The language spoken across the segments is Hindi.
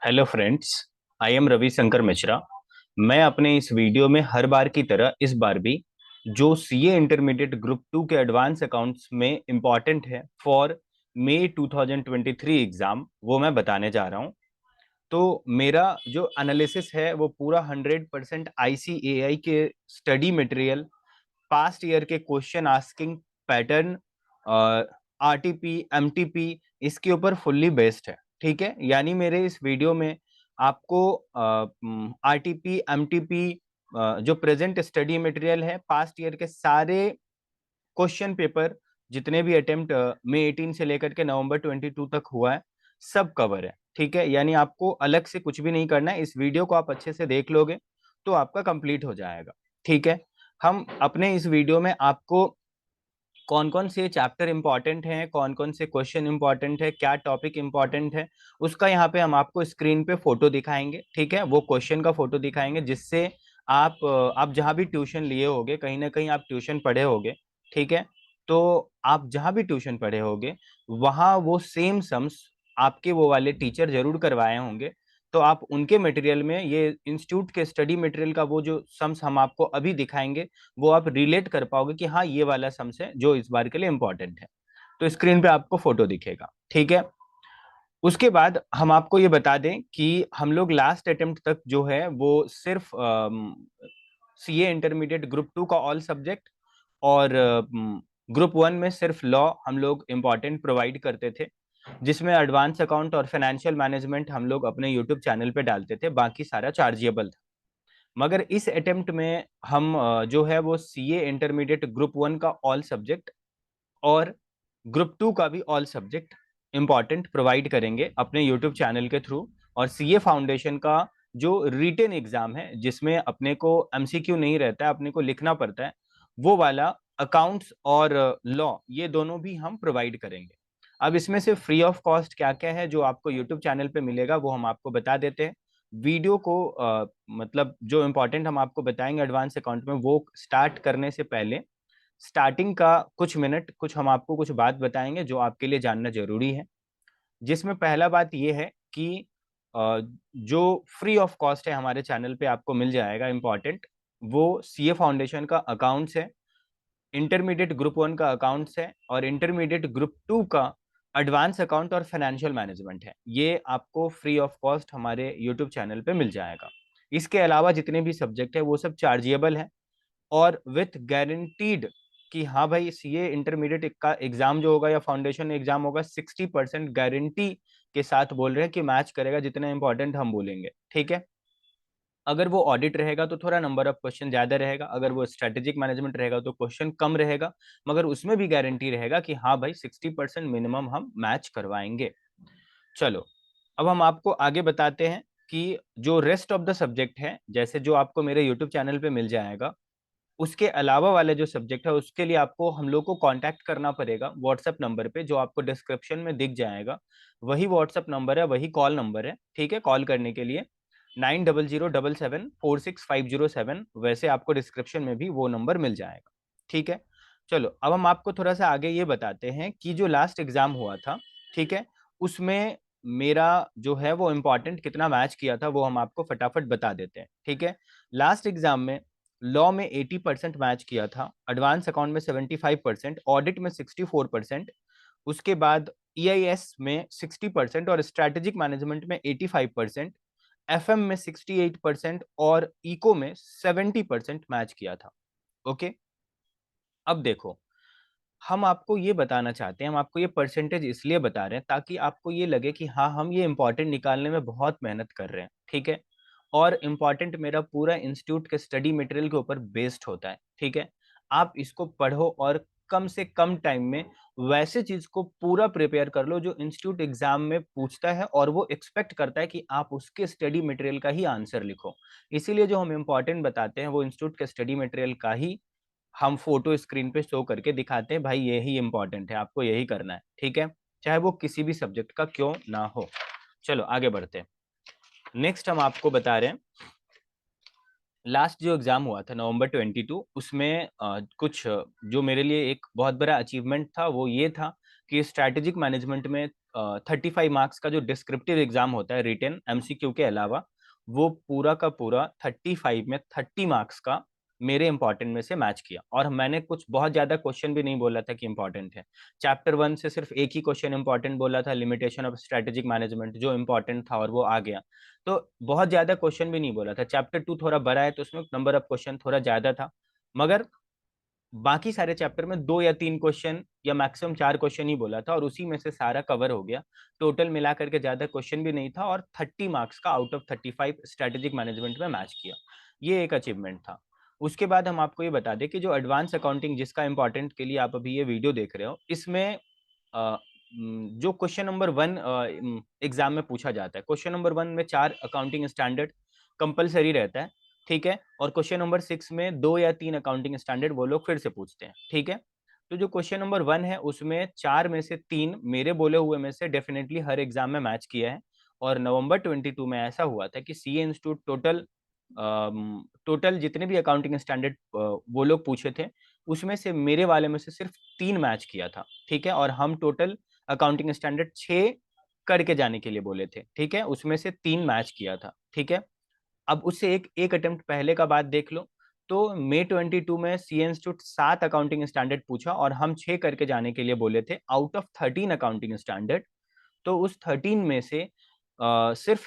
Hello friends, I am Ravi Shankar Mishra. मैं अपने इस वीडियो में हर बार की तरह इस बार भी जो सीए इंटरमीडिएट ग्रुप टू के एडवांस अकाउंट्स में इम्पॉर्टेंट है फॉर मई 2023 एग्जाम वो मैं बताने जा रहा हूँ। तो मेरा जो एनालिसिस है वो पूरा 100% आईसीएआई के स्टडी मटेरियल, पास्ट ईयर के question asking pattern, RTP MTP इसके ऊपर फुल्ली बेस्ड है। ठीक है, यानी मेरे इस वीडियो में आपको आरटीपी एमटीपी जो प्रेजेंट स्टडी मटेरियल है, पास्ट ईयर के सारे क्वेश्चन पेपर जितने भी अटेम्प्ट मई 18 से लेकर के नवंबर 22 तक हुआ है, सब कवर है। ठीक है, यानी आपको अलग से कुछ भी नहीं करना है। इस वीडियो को आप अच्छे से देख लोगे तो आपका कंप्लीट हो जाएगा। ठीक है, हम अपने इस वीडियो में आपको कौन कौन से चैप्टर इंपॉर्टेंट हैं, कौन कौन से क्वेश्चन इंपॉर्टेंट है, क्या टॉपिक इंपॉर्टेंट है, उसका यहाँ पे हम आपको स्क्रीन पे फोटो दिखाएंगे। ठीक है, वो क्वेश्चन का फोटो दिखाएंगे जिससे आप जहाँ भी ट्यूशन लिए होगे, कहीं ना कहीं आप ट्यूशन पढ़े होगे। ठीक है, तो आप जहाँ भी ट्यूशन पढ़े होगे वहाँ वो सेम सम्स आपके वो वाले टीचर जरूर करवाए होंगे। तो आप उनके मटेरियल में ये इंस्टीट्यूट के स्टडी मटेरियल का वो जो सम्स हम आपको अभी दिखाएंगे वो आप रिलेट कर पाओगे कि हाँ ये वाला सम्स है जो इस बार के लिए इंपॉर्टेंट है। तो स्क्रीन पे आपको फोटो दिखेगा। ठीक है, उसके बाद हम आपको ये बता दें कि हम लोग लास्ट अटेम्प्ट तक जो है वो सिर्फ सीए इंटरमीडिएट ग्रुप टू का ऑल सब्जेक्ट और ग्रुप वन में सिर्फ लॉ हम लोग इम्पॉर्टेंट प्रोवाइड करते थे, जिसमें एडवांस अकाउंट और फाइनेंशियल मैनेजमेंट हम लोग अपने यूट्यूब चैनल पे डालते थे, बाकी सारा चार्जेबल था। मगर इस अटेम्प्ट में हम जो है वो सीए इंटरमीडिएट ग्रुप वन का ऑल सब्जेक्ट और ग्रुप टू का भी ऑल सब्जेक्ट इंपॉर्टेंट प्रोवाइड करेंगे अपने यूट्यूब चैनल के थ्रू। और सीए फाउंडेशन का जो रिटेन एग्जाम है जिसमें अपने को एमसीक्यू नहीं रहता है, अपने को लिखना पड़ता है, वो वाला अकाउंट्स और लॉ ये दोनों भी हम प्रोवाइड करेंगे। अब इसमें से फ्री ऑफ कॉस्ट क्या क्या है जो आपको यूट्यूब चैनल पे मिलेगा वो हम आपको बता देते हैं। वीडियो को मतलब जो इम्पोर्टेंट हम आपको बताएंगे एडवांस अकाउंट में, वो स्टार्ट करने से पहले स्टार्टिंग का कुछ मिनट कुछ हम आपको कुछ बात बताएंगे जो आपके लिए जानना जरूरी है। जिसमें पहला बात यह है कि जो फ्री ऑफ कॉस्ट है हमारे चैनल पे आपको मिल जाएगा इम्पोर्टेंट, वो सीए फाउंडेशन का अकाउंट्स है, इंटरमीडिएट ग्रुप वन का अकाउंट्स है और इंटरमीडिएट ग्रुप टू का एडवांस अकाउंट और फाइनेंशियल मैनेजमेंट है। ये आपको फ्री ऑफ कॉस्ट हमारे यूट्यूब चैनल पे मिल जाएगा। इसके अलावा जितने भी सब्जेक्ट है वो सब चार्जेबल है और विथ गारंटीड कि हाँ भाई सीए इंटरमीडिएट का एग्जाम जो होगा या फाउंडेशन एग्जाम होगा 60% गारंटी के साथ बोल रहे हैं कि मैच करेगा जितना इंपॉर्टेंट हम बोलेंगे। ठीक है, अगर वो ऑडिट रहेगा तो थोड़ा नंबर ऑफ क्वेश्चन ज्यादा रहेगा, अगर वो स्ट्रेटेजिक मैनेजमेंट रहेगा तो क्वेश्चन कम रहेगा, मगर उसमें भी गारंटी रहेगा कि हाँ भाई 60% मिनिमम हम मैच करवाएंगे। चलो, अब हम आपको आगे बताते हैं कि जो रेस्ट ऑफ द सब्जेक्ट है, जैसे जो आपको मेरे यूट्यूब चैनल पे मिल जाएगा, उसके अलावा वाले जो सब्जेक्ट है उसके लिए आपको हम लोग को कांटेक्ट करना पड़ेगा व्हाट्सएप नंबर पे जो आपको डिस्क्रिप्शन में दिख जाएगा। वही व्हाट्सएप नंबर है, वही कॉल नंबर है। ठीक है, कॉल करने के लिए 9007746507, वैसे आपको डिस्क्रिप्शन में भी वो नंबर मिल जाएगा। ठीक है, चलो अब हम आपको थोड़ा सा आगे ये बताते हैं कि जो लास्ट एग्जाम हुआ था, ठीक है, उसमें मेरा जो है वो इम्पोर्टेंट कितना मैच किया था वो हम आपको फटाफट बता देते हैं। ठीक है, लास्ट एग्जाम में लॉ में 80% मैच किया था, एडवांस अकाउंट में 75%, ऑडिट में 64%, उसके बाद ईआईएस में 60% और स्ट्रेटेजिक मैनेजमेंट में 85%, एफएम में 68% और इको में 70% मैच किया था। ओके, अब देखो, हम आपको ये बताना चाहते हैं, हम आपको ये परसेंटेज इसलिए बता रहे हैं ताकि आपको ये लगे कि हाँ हम ये इंपॉर्टेंट निकालने में बहुत मेहनत कर रहे हैं। ठीक है, और इम्पॉर्टेंट मेरा पूरा इंस्टीट्यूट के स्टडी मटेरियल के ऊपर बेस्ड होता है। ठीक है, आप इसको पढ़ो और कम से कम टाइम में वैसे चीज को पूरा प्रिपेयर कर लो जो इंस्टीट्यूट एग्जाम में पूछता है और वो एक्सपेक्ट करता है कि आप उसके स्टडी मटेरियल का ही आंसर लिखो। इसीलिए जो हम इम्पोर्टेंट बताते हैं वो इंस्टीट्यूट के स्टडी मटेरियल का ही हम फोटो स्क्रीन पे शो करके दिखाते हैं, भाई यही इंपॉर्टेंट है, आपको यही करना है। ठीक है, चाहे वो किसी भी सब्जेक्ट का क्यों ना हो। चलो आगे बढ़ते हैं। नेक्स्ट हम आपको बता रहे हैं लास्ट जो एग्जाम हुआ था नवंबर 22, उसमें कुछ जो मेरे लिए एक बहुत बड़ा अचीवमेंट था वो ये था कि स्ट्रैटेजिक मैनेजमेंट में 35 मार्क्स का जो डिस्क्रिप्टिव एग्जाम होता है रिटन एमसीक्यू के अलावा, वो पूरा का पूरा 35 में 30 मार्क्स का मेरे इंपॉर्टेंट में से मैच किया। और मैंने कुछ बहुत ज्यादा क्वेश्चन भी नहीं बोला था कि इंपॉर्टेंट है। चैप्टर 1 से सिर्फ एक ही क्वेश्चन इंपॉर्टेंट बोला था, लिमिटेशन ऑफ स्ट्रेटेजिक मैनेजमेंट, जो इंपॉर्टेंट था और वो आ गया। तो बहुत ज्यादा क्वेश्चन भी नहीं बोला था। चैप्टर 2 थोड़ा बड़ा है तो उसमें नंबर ऑफ क्वेश्चन थोड़ा ज्यादा था, मगर बाकी सारे चैप्टर में 2 या 3 क्वेश्चन या मैक्सिमम 4 क्वेश्चन ही बोला था और उसी में से सारा कवर हो गया। टोटल मिला करके ज्यादा क्वेश्चन भी नहीं था और 30 मार्क्स का आउट ऑफ 35 स्ट्रेटेजिक मैनेजमेंट में मैच किया। ये एक अचीवमेंट था। उसके बाद हम आपको ये बता दें कि जो एडवांस अकाउंटिंग जिसका इंपॉर्टेंट के लिए आप अभी ये वीडियो देख रहे हो, इसमें जो क्वेश्चन नंबर 1 एग्जाम में पूछा जाता है, क्वेश्चन नंबर 1 में 4 अकाउंटिंग स्टैंडर्ड कंपलसरी रहता है, ठीक है। और क्वेश्चन नंबर 6 में 2 या 3 अकाउंटिंग स्टैंडर्ड वो लोग फिर से पूछते हैं, ठीक है। तो जो क्वेश्चन नंबर 1 है उसमें 4 में से 3 मेरे बोले हुए में से डेफिनेटली हर एग्जाम में मैच किया है। और नवंबर 22 में ऐसा हुआ था कि सीए इंस्टीट्यूट टोटल जितने भी अकाउंटिंग स्टैंडर्ड वो लोग पूछे थे, उसमें से मेरे वाले में से सिर्फ 3 मैच किया था, ठीक है। और हम टोटल अकाउंटिंग स्टैंडर्ड 6 करके जाने के लिए बोले थे, ठीक है। उसमें से 3 मैच किया था, ठीक है। अब उससे एक एक अटेम्प्ट पहले का बात देख लो। तो मई 22 में सी इंस्टीट्यूट 7 अकाउंटिंग स्टैंडर्ड पूछा और हम 6 करके जाने के लिए बोले थे आउट ऑफ 13 अकाउंटिंग स्टैंडर्ड। तो उस 13 में से सिर्फ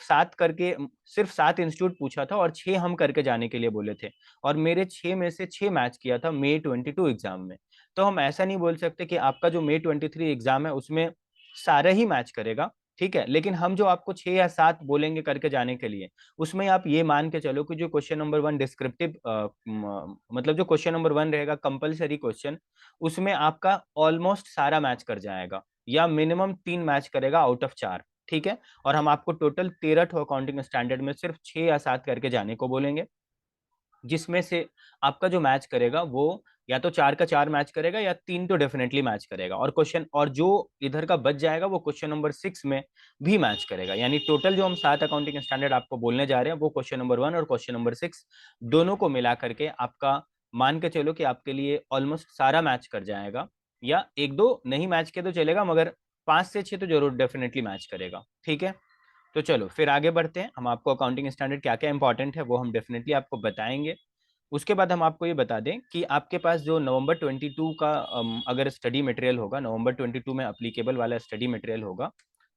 7 इंस्टीट्यूट पूछा था और 6 हम करके जाने के लिए बोले थे। और मेरे 6 में से 6 मैच किया था मई 22 एग्जाम में। तो हम ऐसा नहीं बोल सकते कि आपका जो मई 23 एग्जाम है उसमें सारा ही मैच करेगा, ठीक है। लेकिन हम जो आपको 6 या 7 बोलेंगे करके जाने के लिए, उसमें आप ये मान के चलो कि जो क्वेश्चन नंबर 1 डिस्क्रिप्टिव मतलब जो क्वेश्चन नंबर 1 रहेगा कंपलसरी क्वेश्चन, उसमें आपका ऑलमोस्ट सारा मैच कर जाएगा या मिनिमम 3 मैच करेगा आउट ऑफ 4, ठीक है। और हम आपको टोटल 13 अकाउंटिंग स्टैंडर्ड में सिर्फ 6 या 7 करके जाने को बोलेंगे, जिसमें से आपका जो मैच करेगा वो या तो 4 का 4 मैच करेगा या 3 तो डेफिनेटली मैच करेगा। और क्वेश्चन और जो इधर का बच जाएगा वो क्वेश्चन नंबर 6 में भी मैच करेगा। यानी टोटल जो हम 7 अकाउंटिंग स्टैंडर्ड आपको बोलने जा रहे हैं वो क्वेश्चन नंबर 1 और क्वेश्चन नंबर 6 दोनों को मिला करके आपका मान के चलो कि आपके लिए ऑलमोस्ट सारा मैच कर जाएगा। या एक दो नहीं मैच के तो चलेगा, मगर 5 से 6 तो जरूर डेफिनेटली मैच करेगा, ठीक है। तो चलो फिर आगे बढ़ते हैं। हम आपको अकाउंटिंग स्टैंडर्ड क्या क्या इंपॉर्टेंट है वो हम डेफिनेटली आपको बताएंगे। उसके बाद हम आपको ये बता दें कि आपके पास जो नवंबर 22 का अगर स्टडी मटेरियल होगा, नवंबर 22 में अप्लीकेबल वाला स्टडी मटेरियल होगा,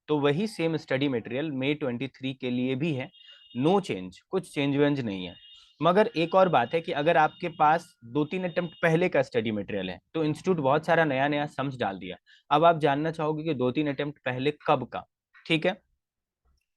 तो वही सेम स्टडी मटेरियल मई 23 के लिए भी है। नो चेंज, कुछ चेंज वेंज नहीं है। मगर एक और बात है कि अगर आपके पास 2-3 अटेम्प्ट पहले का स्टडी मटेरियल है तो इंस्टीट्यूट बहुत सारा नया नया सम्स डाल दिया। अब आप जानना चाहोगे कि 2-3 अटेम्प्ट पहले कब का, ठीक है।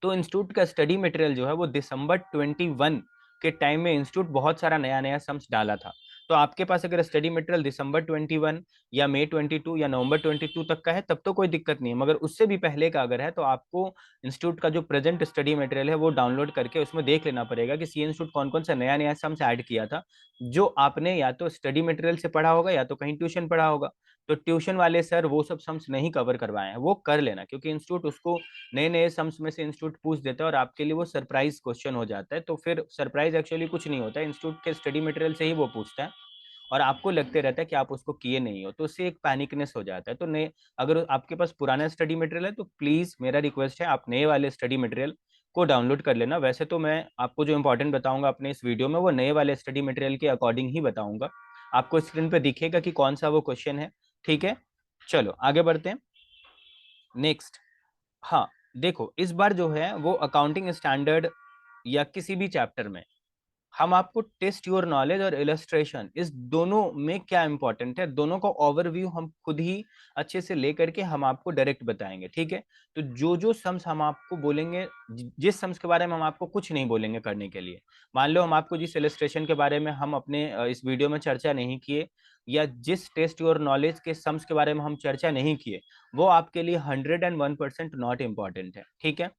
तो इंस्टीट्यूट का स्टडी मटेरियल जो है वो दिसंबर 21 के टाइम में इंस्टीट्यूट बहुत सारा नया नया सम्स डाला था। तो आपके पास अगर स्टडी मटेरियल दिसंबर 21 या मई 22 या नवंबर 22 तक का है तब तो कोई दिक्कत नहीं है, मगर उससे भी पहले का अगर है तो आपको इंस्टीट्यूट का जो प्रेजेंट स्टडी मटेरियल है वो डाउनलोड करके उसमें देख लेना पड़ेगा कि सी इंस्टीट्यूट कौन कौन सा नया नया सम्स ऐड किया था, जो आपने या तो स्टडी मटेरियल से पढ़ा होगा या तो कहीं ट्यूशन पढ़ा होगा। तो ट्यूशन वाले सर वो सब सम्स नहीं कवर करवाए हैं, वो कर लेना, क्योंकि इंस्टीट्यूट उसको नए नए सम्स में से इंस्टीट्यूट पूछ देता है और आपके लिए वो सरप्राइज क्वेश्चन हो जाता है। तो फिर सरप्राइज एक्चुअली कुछ नहीं होता है, इंस्टीट्यूट के स्टडी मटेरियल से ही वो पूछता है और आपको लगते रहता है कि आप उसको किए नहीं हो, तो उससे एक पैनिकनेस हो जाता है। तो नए अगर आपके पास पुराना स्टडी मटेरियल है तो प्लीज मेरा रिक्वेस्ट है आप नए वाले स्टडी मटेरियल को डाउनलोड कर लेना। वैसे तो मैं आपको जो इंपॉर्टेंट बताऊंगा अपने इस वीडियो में वो नए वाले स्टडी मटेरियल के अकॉर्डिंग ही बताऊंगा। आपको स्क्रीन पे दिखेगा कि कौन सा वो क्वेश्चन है, ठीक है। चलो आगे बढ़ते हैं नेक्स्ट। हाँ, देखो इस बार जो है वो अकाउंटिंग स्टैंडर्ड या किसी भी चैप्टर में हम आपको टेस्ट योर नॉलेज और इलस्ट्रेशन, इस दोनों में क्या इंपॉर्टेंट है, दोनों का ओवरव्यू हम खुद ही अच्छे से लेकर के हम आपको डायरेक्ट बताएंगे, ठीक है। तो जो जो सम्स हम आपको बोलेंगे, जिस सम्स के बारे में हम आपको कुछ नहीं बोलेंगे करने के लिए, मान लो हम आपको जिस इलस्ट्रेशन के बारे में हम अपने इस वीडियो में चर्चा नहीं किए या जिस टेस्ट योर नॉलेज के सम्स के बारे में हम चर्चा नहीं किए, वो आपके लिए 101% नॉट इम्पॉर्टेंट है, ठीक है।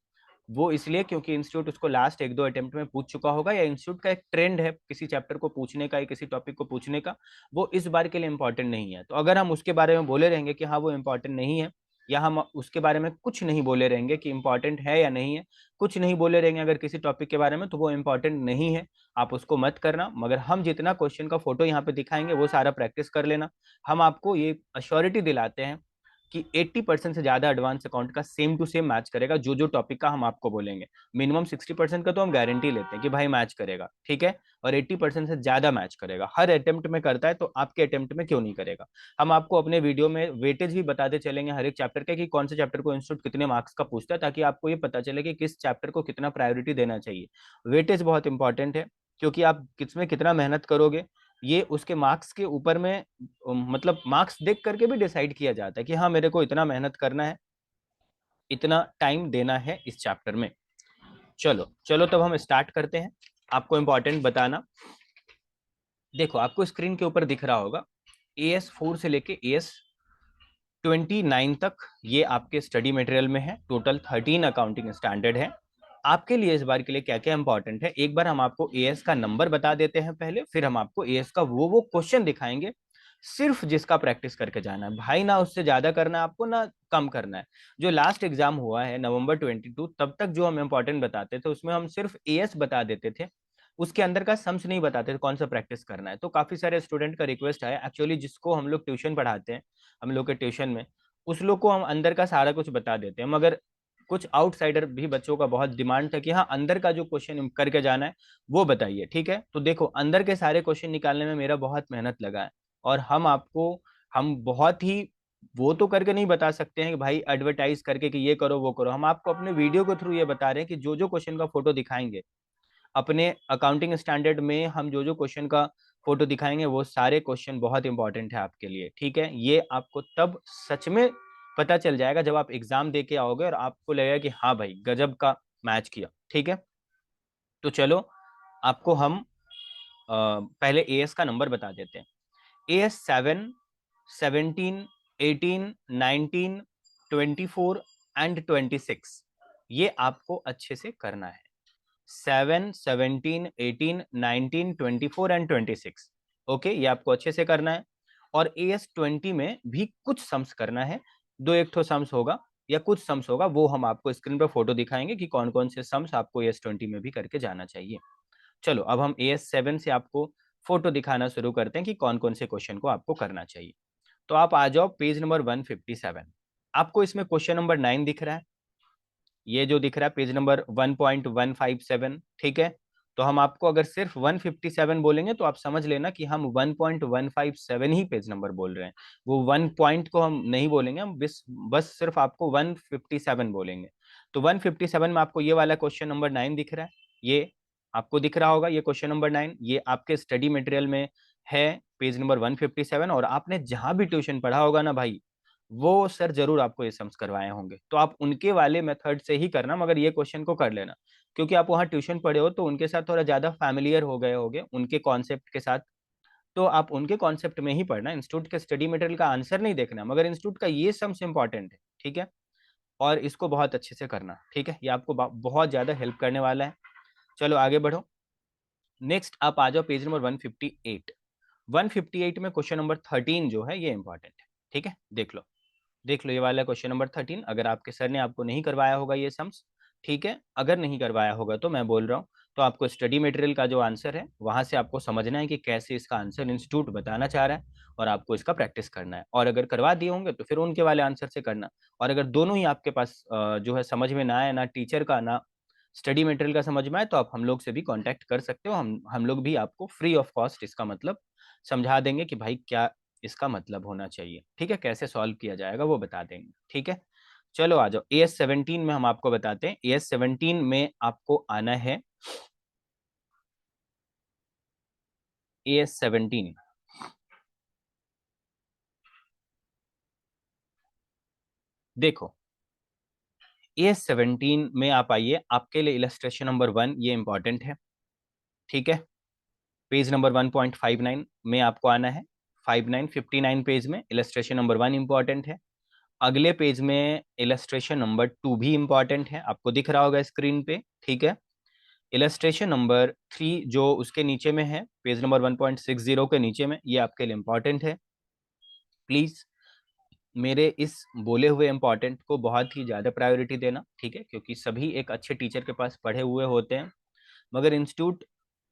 वो इसलिए क्योंकि इंस्टीट्यूट उसको लास्ट 1-2 अटेम्प्ट में पूछ चुका होगा या इंस्टीट्यूट का एक ट्रेंड है किसी चैप्टर को पूछने का या किसी टॉपिक को पूछने का, वो इस बार के लिए इंपॉर्टेंट नहीं है। तो अगर हम उसके बारे में बोले रहेंगे कि हाँ वो इंपॉर्टेंट नहीं है, या हम उसके बारे में कुछ नहीं बोले रहेंगे कि इंपॉर्टेंट है या नहीं है, कुछ नहीं बोले रहेंगे अगर किसी टॉपिक के बारे में, तो वो इंपॉर्टेंट नहीं है, आप उसको मत करना। मगर हम जितना क्वेश्चन का फोटो यहाँ पे दिखाएंगे वो सारा प्रैक्टिस कर लेना। हम आपको ये अश्योरिटी दिलाते हैं कि 80% से ज्यादा एडवांस अकाउंट का सेम टू सेम मैच करेगा, जो जो टॉपिक का हम आपको बोलेंगे। मिनिमम 60% का तो हम गारंटी लेते हैं कि भाई मैच करेगा, ठीक है, और 80% से ज्यादा मैच करेगा। हर अटेम्प्ट में करता है, तो आपके अटेम्प्ट में क्यों नहीं करेगा। हम आपको अपने वीडियो में वेटेज भी बताते चलेंगे हर एक चैप्टर का, कि कौन से चैप्टर को इंस्टीट्यूट कितने मार्क्स का पूछता है, ताकि आपको ये पता चले कि किस चैप्टर को कितना प्रायोरिटी देना चाहिए। वेटेज बहुत इंपॉर्टेंट है, क्योंकि आप किसमें कितना मेहनत करोगे, ये उसके मार्क्स के ऊपर में, मतलब मार्क्स देख करके भी डिसाइड किया जाता है कि हाँ मेरे को इतना मेहनत करना है, इतना टाइम देना है इस चैप्टर में। चलो चलो तब हम स्टार्ट करते हैं। आपको इंपॉर्टेंट बताना, देखो आपको स्क्रीन के ऊपर दिख रहा होगा AS4 से लेके AS29 तक, ये आपके स्टडी मटेरियल में है। टोटल 13 अकाउंटिंग स्टैंडर्ड है। आपके लिए इस बार के लिए क्या क्या इंपॉर्टेंट है, एक बार हम आपको एएस का नंबर बता देते हैं पहले, फिर हम आपको एएस का वो क्वेश्चन दिखाएंगे, सिर्फ जिसका प्रैक्टिस करके जाना है भाई, ना उससे ज्यादा करना है आपको, ना कम करना है। जो लास्ट एग्जाम हुआ है नवंबर 22, तब तक जो हम इंपॉर्टेंट बताते थे उसमें हम सिर्फ एएस बता देते थे, उसके अंदर का सम्स नहीं बताते थे कौन सा प्रैक्टिस करना है। तो काफी सारे स्टूडेंट का रिक्वेस्ट आया, एक्चुअली जिसको हम लोग ट्यूशन पढ़ाते हैं, हम लोग के ट्यूशन में, उस लोग को हम अंदर का सारा कुछ बता देते हैं, मगर कुछ आउटसाइडर भी बच्चों का बहुत डिमांड था कि हाँ अंदर का जो क्वेश्चन करके जाना है वो बताइए, ठीक है। तो देखो अंदर के सारे क्वेश्चन निकालने में मेरा बहुत मेहनत लगा है, और हम बहुत ही वो तो करके नहीं बता सकते हैं कि भाई एडवर्टाइज करके कि ये करो वो करो। हम आपको अपने वीडियो के थ्रू ये बता रहे हैं कि जो जो क्वेश्चन का फोटो दिखाएंगे अपने अकाउंटिंग स्टैंडर्ड में, हम जो जो क्वेश्चन का फोटो दिखाएंगे वो सारे क्वेश्चन बहुत इंपॉर्टेंट है आपके लिए, ठीक है। ये आपको तब सच में पता चल जाएगा जब आप एग्जाम दे के आओगे और आपको लगेगा कि हाँ भाई गजब का मैच किया, ठीक है। तो चलो आपको हम पहले एएस का नंबर बता देते हैं। AS7, 17, 18, 19, 24 एंड 26, ये आपको अच्छे से करना है। 7, 17, 18, 19, 24 एंड 26, ओके, ये आपको अच्छे से करना है। और AS20 में भी कुछ सम्स करना है, दो एक ठो सम्स होगा या कुछ सम्स होगा, वो हम आपको स्क्रीन पर फोटो दिखाएंगे कि कौन कौन से सम्स आपको AS20 में भी करके जाना चाहिए। चलो अब हम AS7 से आपको फोटो दिखाना शुरू करते हैं कि कौन कौन से क्वेश्चन को आपको करना चाहिए। तो आप आ जाओ पेज नंबर 157। आपको इसमें क्वेश्चन नंबर 9 दिख रहा है, ये जो दिख रहा है पेज नंबर 1.157, ठीक है। तो हम आपको अगर सिर्फ 157 बोलेंगे तो आप समझ लेना कि हम 1.157 ही पेज नंबर बोल रहे हैं, वो 1 पॉइंट को हम नहीं बोलेंगे, हम बस सिर्फ आपको 157 बोलेंगे। तो 157 में आपको ये वाला क्वेश्चन नंबर 9 दिख रहा है, ये आपको दिख रहा होगा, ये क्वेश्चन नंबर 9 ये आपके स्टडी मटेरियल में है, पेज नंबर 157। और आपने जहां भी ट्यूशन पढ़ा होगा ना भाई, वो सर जरूर आपको ये सम्स करवाए होंगे, तो आप उनके वाले मेथड से ही करना, मगर ये क्वेश्चन को कर लेना, क्योंकि आप वहाँ ट्यूशन पढ़े हो तो उनके साथ थोड़ा ज्यादा फैमिलियर हो गए होगे उनके कॉन्सेप्ट के साथ। तो आप उनके कॉन्सेप्ट में ही पढ़ना, इंस्टीट्यूट के स्टडी मटेरियल का आंसर नहीं देखना, मगर इंस्टीट्यूट का ये सम्स इंपॉर्टेंट है, ठीक है। और इसको बहुत अच्छे से करना, ठीक है, ये आपको बहुत ज्यादा हेल्प करने वाला है। चलो आगे बढ़ो। नेक्स्ट आप आ जाओ पेज नंबर 158। 158 में क्वेश्चन नंबर 13 जो है ये इंपॉर्टेंट है, ठीक है। देख लो, देख लो ये वाला क्वेश्चन नंबर 13, अगर आपके सर ने आपको नहीं करवाया होगा ये सम्स, ठीक है, अगर नहीं करवाया होगा तो मैं बोल रहा हूँ, तो आपको स्टडी मटेरियल का जो आंसर है वहां से आपको समझना है कि कैसे इसका आंसर इंस्टीट्यूट बताना चाह रहा है, और आपको इसका प्रैक्टिस करना है। और अगर करवा दिए होंगे तो फिर उनके वाले आंसर से करना। और अगर दोनों ही आपके पास जो है समझ में ना आए, ना टीचर का ना स्टडी मटेरियल का समझ में आए, तो आप हम लोग से भी कांटेक्ट कर सकते हो, हम लोग भी आपको फ्री ऑफ कॉस्ट इसका मतलब समझा देंगे कि भाई क्या इसका मतलब होना चाहिए, ठीक है, कैसे सॉल्व किया जाएगा वो बता देंगे, ठीक है। चलो आ जाओ AS17 में हम आपको बताते हैं। AS17 में आपको आना है, AS17 देखो, AS17 में आप आइए, आपके लिए इलस्ट्रेशन नंबर 1 ये इंपॉर्टेंट है, ठीक है। पेज नंबर 1.59 में आपको आना है, 59 पेज में इलस्ट्रेशन नंबर 1 इंपॉर्टेंट है। अगले पेज में इलस्ट्रेशन नंबर 2 भी इंपॉर्टेंट है, आपको दिख रहा होगा स्क्रीन पे, ठीक है। इलस्ट्रेशन नंबर 3 जो उसके नीचे में है, पेज नंबर 1.60 के नीचे में, ये आपके लिए इंपॉर्टेंट है। प्लीज मेरे इस बोले हुए इंपॉर्टेंट को बहुत ही ज्यादा प्रायोरिटी देना, ठीक है, क्योंकि सभी एक अच्छे टीचर के पास पढ़े हुए होते हैं, मगर इंस्टीट्यूट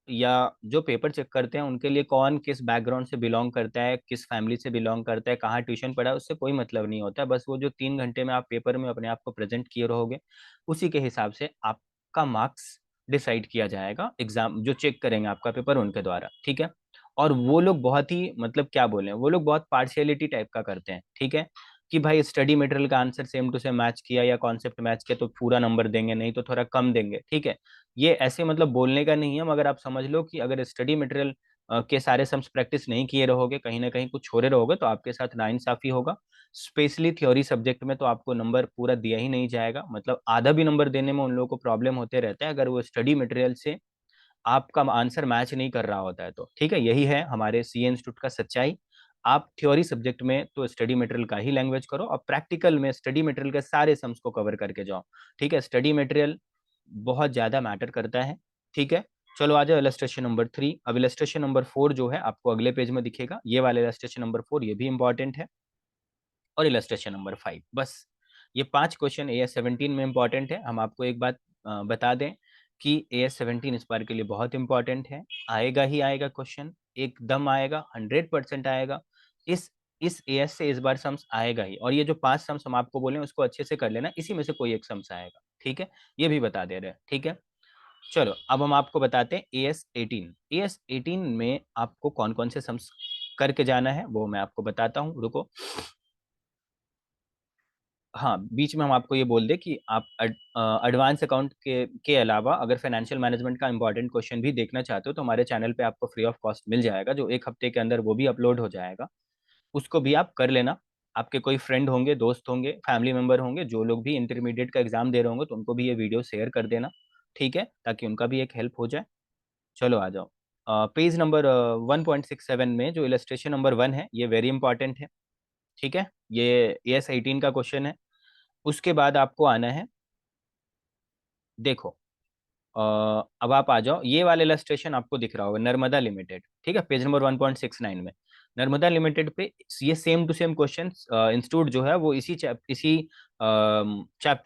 या जो पेपर चेक करते हैं उनके लिए कौन किस बैकग्राउंड से बिलोंग करता है, किस फैमिली से बिलोंग करता है, कहाँ ट्यूशन पढ़ा है, उससे कोई मतलब नहीं होता है। बस वो जो 3 घंटे में आप पेपर में अपने आप को प्रेजेंट किए रहोगे, उसी के हिसाब से आपका मार्क्स डिसाइड किया जाएगा। एग्जाम जो चेक करेंगे आपका पेपर उनके द्वारा, ठीक है। और वो लोग बहुत ही मतलब क्या बोले, वो लोग बहुत पार्शियलिटी टाइप का करते हैं, ठीक है, कि भाई स्टडी मटेरियल का answer same to same match किया या कॉन्सेप्ट मैच किया तो पूरा नंबर देंगे, नहीं तो थोड़ा कम देंगे, ठीक है। ये ऐसे मतलब बोलने का नहीं है, मगर आप समझ लो कि अगर स्टडी मटेरियल के सारे सम्स प्रैक्टिस नहीं किए रहोगे, कहीं ना कहीं कुछ छोड़े रहोगे, तो आपके साथ नाइंसाफी होगा। स्पेशली थ्योरी सब्जेक्ट में तो आपको नंबर पूरा दिया ही नहीं जाएगा, मतलब आधा भी नंबर देने में उन लोगों को प्रॉब्लम होते रहता है अगर वो स्टडी मटेरियल से आपका आंसर मैच नहीं कर रहा होता है तो, ठीक है। यही है हमारे सीए इंस्टीट्यूट का सच्चाई। आप थ्योरी सब्जेक्ट में तो स्टडी मटेरियल का ही लैंग्वेज करो, और प्रैक्टिकल में स्टडी मटेरियल के सारे सम्स को कवर करके जाओ, ठीक है। स्टडी मटेरियल बहुत ज्यादा मैटर करता है, ठीक है। चलो आ जाओ इलस्ट्रेशन नंबर 3। अब इलस्ट्रेशन नंबर 4 जो है आपको अगले पेज में दिखेगा, ये वाला इलस्ट्रेशन नंबर 4 ये भी इंपॉर्टेंट है। और इलस्ट्रेशन नंबर 5, बस ये 5 क्वेश्चन AS17 में इंपॉर्टेंट है। हम आपको एक बात बता दें कि AS17 इस बार के लिए बहुत इंपॉर्टेंट है। आएगा ही आएगा क्वेश्चन, एकदम आएगा, 100% आएगा। इस AS से इस बार सम्स आएगा ही। और ये जो 5 सम्स हम आपको बोले उसको अच्छे से कर लेना, इसी में से कोई एक सम्स आएगा, ठीक है। ये भी बता दे रहे हैं, ठीक है। चलो अब हम आपको बताते हैं AS18 में आपको कौन कौन से सम्स करके जाना है वो मैं आपको बताता हूँ, रुको। हाँ, बीच में हम आपको ये बोल दे कि आप एडवांस अकाउंट के अलावा अगर फाइनेंशियल मैनेजमेंट का इंपॉर्टेंट क्वेश्चन भी देखना चाहते हो तो हमारे चैनल पे आपको फ्री ऑफ कॉस्ट मिल जाएगा, जो 1 हफ्ते के अंदर वो भी अपलोड हो जाएगा। उसको भी आप कर लेना। आपके कोई फ्रेंड होंगे, दोस्त होंगे, फैमिली मेंबर होंगे, जो लोग भी इंटरमीडिएट का एग्जाम दे रहे होंगे, तो उनको भी ये वीडियो शेयर कर देना, ठीक है, ताकि उनका भी एक हेल्प हो जाए। चलो आ जाओ। पेज नंबर 1.67 में जो इलस्ट्रेशन नंबर 1 है ये वेरी इंपॉर्टेंट है, ठीक है। ये AS18 का क्वेश्चन है। उसके बाद आपको आना है, देखो, अब आप आ जाओ, ये वाला इलस्ट्रेशन आपको दिख रहा होगा, नर्मदा लिमिटेड, ठीक है, पेज नंबर 1.69 में। नर्मदा लिमिटेड पे ये same to same question institute जो है वो इसी चैप्टर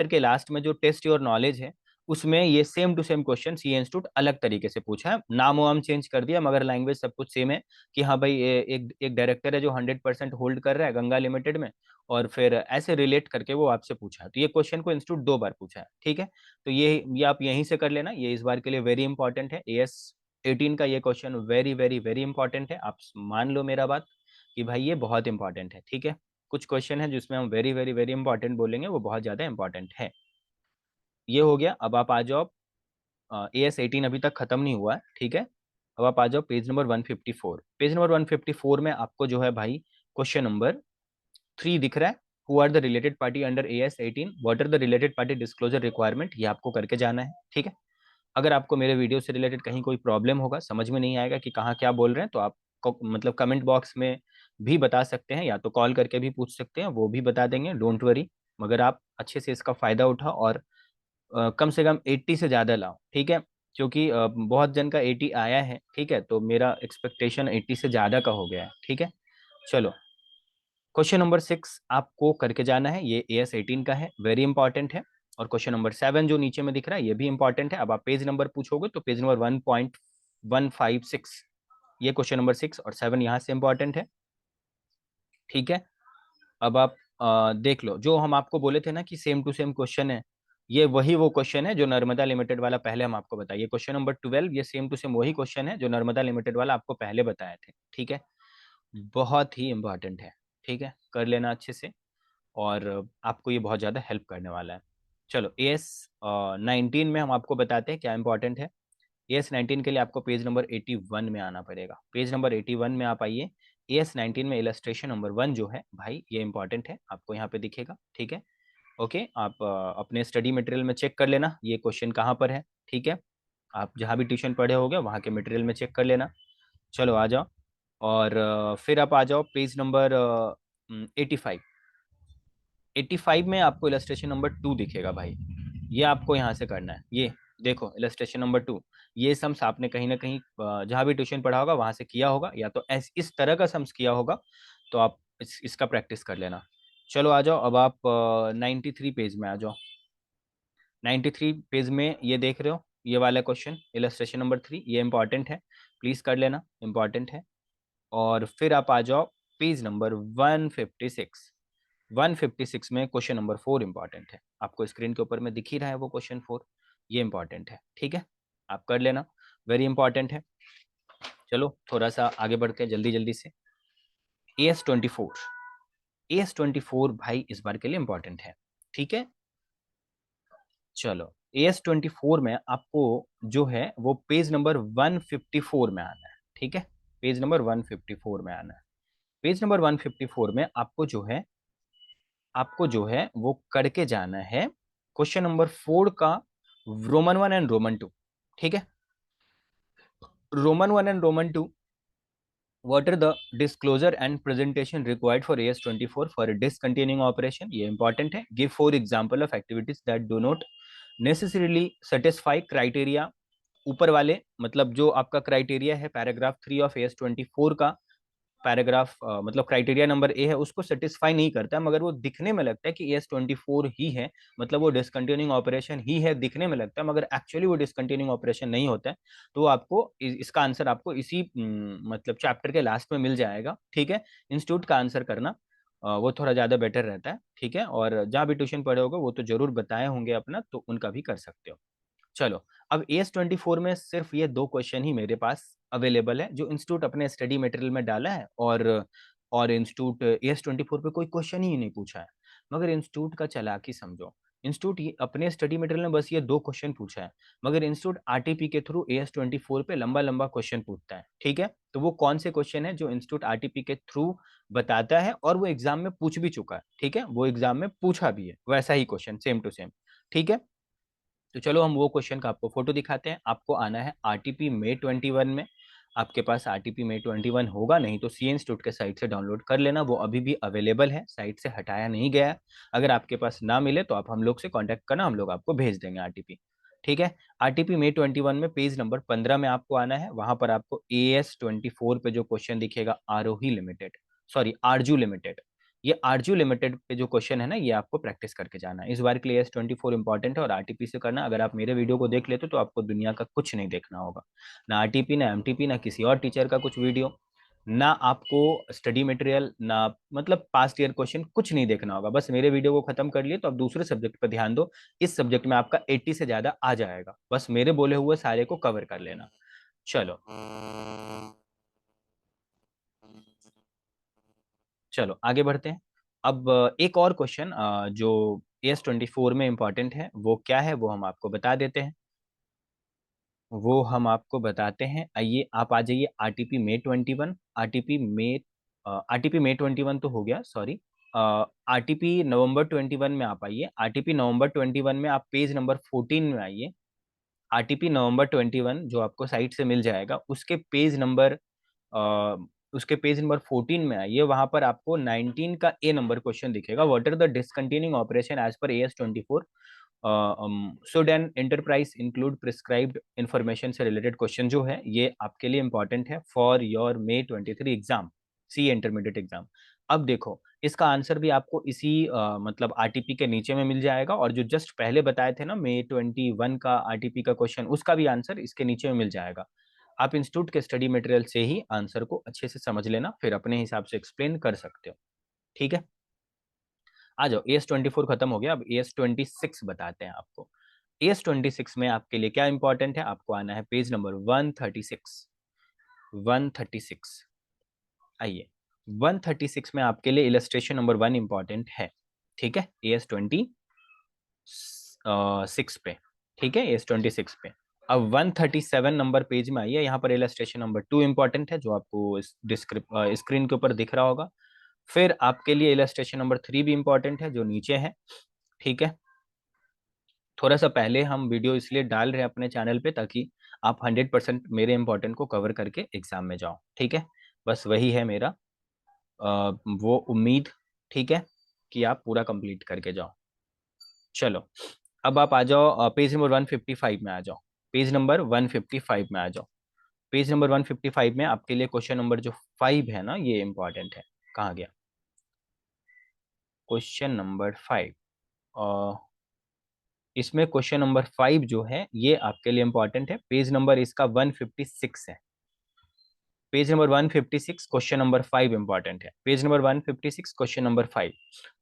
के लास्ट में जो टेस्ट योर नॉलेज है, उसमें ये सेम टू सेम क्वेश्चन ये इंस्टीट्यूट अलग तरीके से पूछा है, नाम वाम चेंज कर दिया, मगर लैंग्वेज सब कुछ सेम है। कि हाँ भाई, एक एक डायरेक्टर है जो 100% होल्ड कर रहा है गंगा लिमिटेड में, और फिर ऐसे रिलेट करके वो आपसे पूछा है, तो ये क्वेश्चन को इंस्टीट्यूट 2 बार पूछा है, ठीक है। तो ये आप यहीं से कर लेना, ये इस बार के लिए वेरी इंपॉर्टेंट है। AS18 का ये question very very very important है, आप मान लो मेरा बात कि भाई ये बहुत इंपॉर्टेंट है, ठीक है। कुछ क्वेश्चन है जिसमें हम वेरी वेरी वेरी इंपॉर्टेंट बोलेंगे, वो बहुत ज्यादा इंपॉर्टेंट है। ये हो गया। अब आप आ जाओ, AS18 अभी तक खत्म नहीं हुआ है, ठीक है। अब आप आ जाओ पेज नंबर 154। पेज नंबर 154 में आपको जो है भाई क्वेश्चन नंबर 3 दिख रहा है। Who are the related party under AS18, what are the related party disclosure requirement, ये आपको करके जाना है, ठीक है। अगर आपको मेरे वीडियो से रिलेटेड कहीं कोई प्रॉब्लम होगा, समझ में नहीं आएगा कि कहाँ क्या बोल रहे हैं, तो आप मतलब कमेंट बॉक्स में भी बता सकते हैं, या तो कॉल करके भी पूछ सकते हैं, वो भी बता देंगे, डोंट वरी। मगर आप अच्छे से इसका फायदा उठाओ, और कम से कम 80 से ज़्यादा लाओ, ठीक है। क्योंकि बहुत जन का 80 आया है, ठीक है, तो मेरा एक्सपेक्टेशन 80 से ज़्यादा का हो गया है, ठीक है। चलो, क्वेश्चन नंबर 6 आपको करके जाना है, ये AS18 का है, वेरी इंपॉर्टेंट है। और क्वेश्चन नंबर 7 जो नीचे में दिख रहा है ये भी इंपॉर्टेंट है। अब आप पेज नंबर पूछोगे तो पेज नंबर 1.156, ये क्वेश्चन नंबर 6 और 7 यहाँ से इंपॉर्टेंट है, ठीक है। अब आप देख लो, जो हम आपको बोले थे ना कि सेम टू सेम क्वेश्चन है, ये वही वो क्वेश्चन है जो नर्मदा लिमिटेड वाला पहले हम आपको बताइए। क्वेश्चन नंबर 12 ये सेम टू सेम वही क्वेश्चन है जो नर्मदा लिमिटेड वाला आपको पहले बताए थे, ठीक है। बहुत ही इंपॉर्टेंट है, ठीक है, कर लेना अच्छे से, और आपको ये बहुत ज़्यादा हेल्प करने वाला है। चलो, AS19 में हम आपको बताते हैं क्या इंपॉर्टेंट है। AS19 के लिए आपको पेज नंबर 81 में आना पड़ेगा। पेज नंबर 81 में आप आइए। AS19 में इलस्ट्रेशन नंबर 1 जो है भाई ये इंपॉर्टेंट है, आपको यहाँ पे दिखेगा, ठीक है। ओके, आप अपने स्टडी मटेरियल में चेक कर लेना ये क्वेश्चन कहाँ पर है, ठीक है। आप जहाँ भी ट्यूशन पढ़े होगे वहाँ के मटेरियल में चेक कर लेना। चलो आ जाओ, और फिर आप आ जाओ पेज नंबर 85। 85 में आपको इलस्ट्रेशन नंबर 2 दिखेगा भाई, ये आपको यहाँ से करना है। ये देखो इलस्ट्रेशन नंबर 2, ये सम्स आपने कहीं ना कहीं जहाँ भी ट्यूशन पढ़ा होगा वहां से किया होगा, या तो इस तरह का सम्स किया होगा, तो आप इसका प्रैक्टिस कर लेना। चलो आ जाओ, अब आप 93 पेज में आ जाओ। 93 पेज में ये देख रहे हो, ये वाला क्वेश्चन इलस्ट्रेशन नंबर 3, ये इंपॉर्टेंट है, प्लीज कर लेना, इंपॉर्टेंट है। और फिर आप आ जाओ पेज नंबर 156। 156 में क्वेश्चन नंबर 4 इंपॉर्टेंट है, आपको स्क्रीन के ऊपर में दिख ही रहा है वो क्वेश्चन 4, ये इंपॉर्टेंट है, ठीक है, आप कर लेना, वेरी इंपॉर्टेंट है। चलो थोड़ा सा आगे बढ़ते हैं जल्दी जल्दी से। AS24, AS24 भाई इस बार के लिए इंपॉर्टेंट है, ठीक है। चलो AS24 में आपको जो है वो पेज नंबर 154 में आना है, ठीक है, पेज नंबर 154 में आना है। पेज नंबर 154 में आपको जो है वो करके जाना है क्वेश्चन नंबर 4 का रोमन 1 एंड रोमन 2, ठीक है। Roman 1 and Roman 2, what are the disclosure and presentation required for AS24 for a discontinuing operation, ये इंपॉर्टेंट है। give 4 example of activities that do not necessarily satisfy criteria, ऊपर वाले मतलब जो आपका क्राइटेरिया है पैराग्राफ 3 ऑफ AS24 का, पैराग्राफ मतलब क्राइटेरिया नंबर ए है उसको सेटिस्फाई नहीं करता, मगर वो दिखने में लगता है कि AS24 ही है, मतलब वो डिसकंटिन्यूइंग ऑपरेशन ही है, दिखने में लगता है मगर एक्चुअली वो डिसकंटिन्यूइंग ऑपरेशन नहीं होता है। तो आपको इसका आंसर आपको इसी मतलब चैप्टर के लास्ट में मिल जाएगा, ठीक है। इंस्टीट्यूट का आंसर करना वो थोड़ा ज्यादा बेटर रहता है, ठीक है। और जहाँ भी ट्यूशन पढ़े होगे वो तो जरूर बताए होंगे अपना, तो उनका भी कर सकते हो। चलो अब AS24 में सिर्फ ये 2 क्वेश्चन ही मेरे पास अवेलेबल है जो इंस्टीट्यूट अपने स्टडी मटेरियल में डाला है, और इंस्टीट्यूट AS24 पे कोई क्वेश्चन ही नहीं पूछा है। मगर इंस्टीट्यूट का चालाकी समझो, इंस्टीट्यूट अपने स्टडी मटेरियल में बस ये 2 क्वेश्चन पूछा है, मगर इंस्टीट्यूट आरटीपी के थ्रू AS24 पे लंबा लंबा क्वेश्चन पूछता है, ठीक है। तो वो कौन से क्वेश्चन है जो इंस्टीट्यूट आरटीपी के थ्रू बताता है और वो एग्जाम में पूछ भी चुका है, ठीक है, वो एग्जाम में पूछा भी है वैसा ही क्वेश्चन सेम टू सेम, ठीक है। तो चलो हम वो क्वेश्चन का आपको फोटो दिखाते हैं। आपको आना है आरटीपी May 21 में, आपके पास आरटीपी May 21 होगा, नहीं तो सी इंस्टीट्यूट के साइट से डाउनलोड कर लेना, वो अभी भी अवेलेबल है, साइट से हटाया नहीं गया है। अगर आपके पास ना मिले तो आप हम लोग से कांटेक्ट करना, हम लोग आपको भेज देंगे आरटीपी, ठीक है। आरटीपी May 21 में पेज नंबर 15 में आपको आना है, वहां पर आपको AS24 पे जो क्वेश्चन दिखेगा आरोही लिमिटेड, सॉरी आरजू लिमिटेड, ये आरजू लिमिटेड पे जो क्वेश्चन है ना ये आपको प्रैक्टिस करके जाना है। इस बार के लिए AS24 इंपॉर्टेंट है और आरटीपी से करना। अगर आप मेरे वीडियो को देख लेते तो आपको दुनिया का कुछ नहीं देखना होगा, ना आरटीपी ना एमटीपी ना किसी और टीचर का कुछ वीडियो, ना आपको स्टडी मटेरियल, ना मतलब पास्ट ईयर क्वेश्चन, कुछ नहीं देखना होगा। बस मेरे वीडियो को खत्म कर लिए तो आप दूसरे सब्जेक्ट पर ध्यान दो, इस सब्जेक्ट में आपका 80 से ज्यादा आ जाएगा, बस मेरे बोले हुए सारे को कवर कर लेना। चलो चलो आगे बढ़ते हैं। अब एक और क्वेश्चन जो AS24 में इंपॉर्टेंट है वो क्या है वो हम आपको बता देते हैं, वो हम आपको बताते हैं। आइए आप आ जाइए आरटीपी May 21, आरटीपी May 21 तो हो गया, सॉरी, आरटीपी November 21 में आप आइए। आरटीपी November 21 में आप पेज नंबर 14 में आइए। आरटीपी November 21 जो आपको साइट से मिल जाएगा अ, उसके पेज नंबर 14 में आइए, वहां पर आपको 19 का ए नंबर क्वेश्चन दिखेगा, what are the discontinuing operation as per AS24, should an enterprise include prescribed information से रिलेटेड क्वेश्चन जो है ये आपके लिए इंपॉर्टेंट है for your May 23 exam, C intermediate exam. अब देखो इसका आंसर भी आपको इसी मतलब आरटीपी के नीचे में मिल जाएगा, और जो जस्ट पहले बताए थे ना May 21 का आरटीपी का क्वेश्चन, उसका भी आंसर इसके नीचे में मिल जाएगा। आप इंस्टीट्यूट के स्टडी मटेरियल से ही आंसर को अच्छे से समझ लेना, फिर अपने हिसाब से एक्सप्लेन कर सकते हो, ठीक है। आ जाओ, AS24 खत्म हो गया, अब AS26 बताते हैं आपको। AS26 में आपके लिए क्या इंपॉर्टेंट है, आपको आना है पेज नंबर 136। 136 आइए, 136 में आपके लिए इलस्ट्रेशन नंबर 1 इंपॉर्टेंट है, ठीक है, AS26 पे, ठीक है, AS26 पे। अब 137 नंबर पेज में आइए, यहाँ पर इलस्ट्रेशन नंबर 2 इंपॉर्टेंट है जो आपको स्क्रीन के ऊपर दिख रहा होगा। फिर आपके लिए इलस्ट्रेशन नंबर 3 भी इंपॉर्टेंट है जो नीचे है, ठीक है। थोड़ा सा पहले हम वीडियो इसलिए डाल रहे हैं अपने चैनल पे ताकि आप 100% मेरे इंपॉर्टेंट को कवर करके एग्जाम में जाओ, ठीक है। बस वही है मेरा वो उम्मीद, ठीक है, कि आप पूरा कंप्लीट करके जाओ। चलो अब आप आ जाओ पेज नंबर 155 में आ जाओ, पेज नंबर 155 में आ जाओ। पेज नंबर 155 में आपके लिए क्वेश्चन नंबर जो 5 है ना ये इंपॉर्टेंट है। कहाँ गया क्वेश्चन नंबर 5? इसमें क्वेश्चन नंबर 5 जो है ये आपके लिए इंपॉर्टेंट है। पेज नंबर इसका 156 है। Page number 156 question number 5 important है। पेज नंबर 156 क्वेश्चन नंबर 5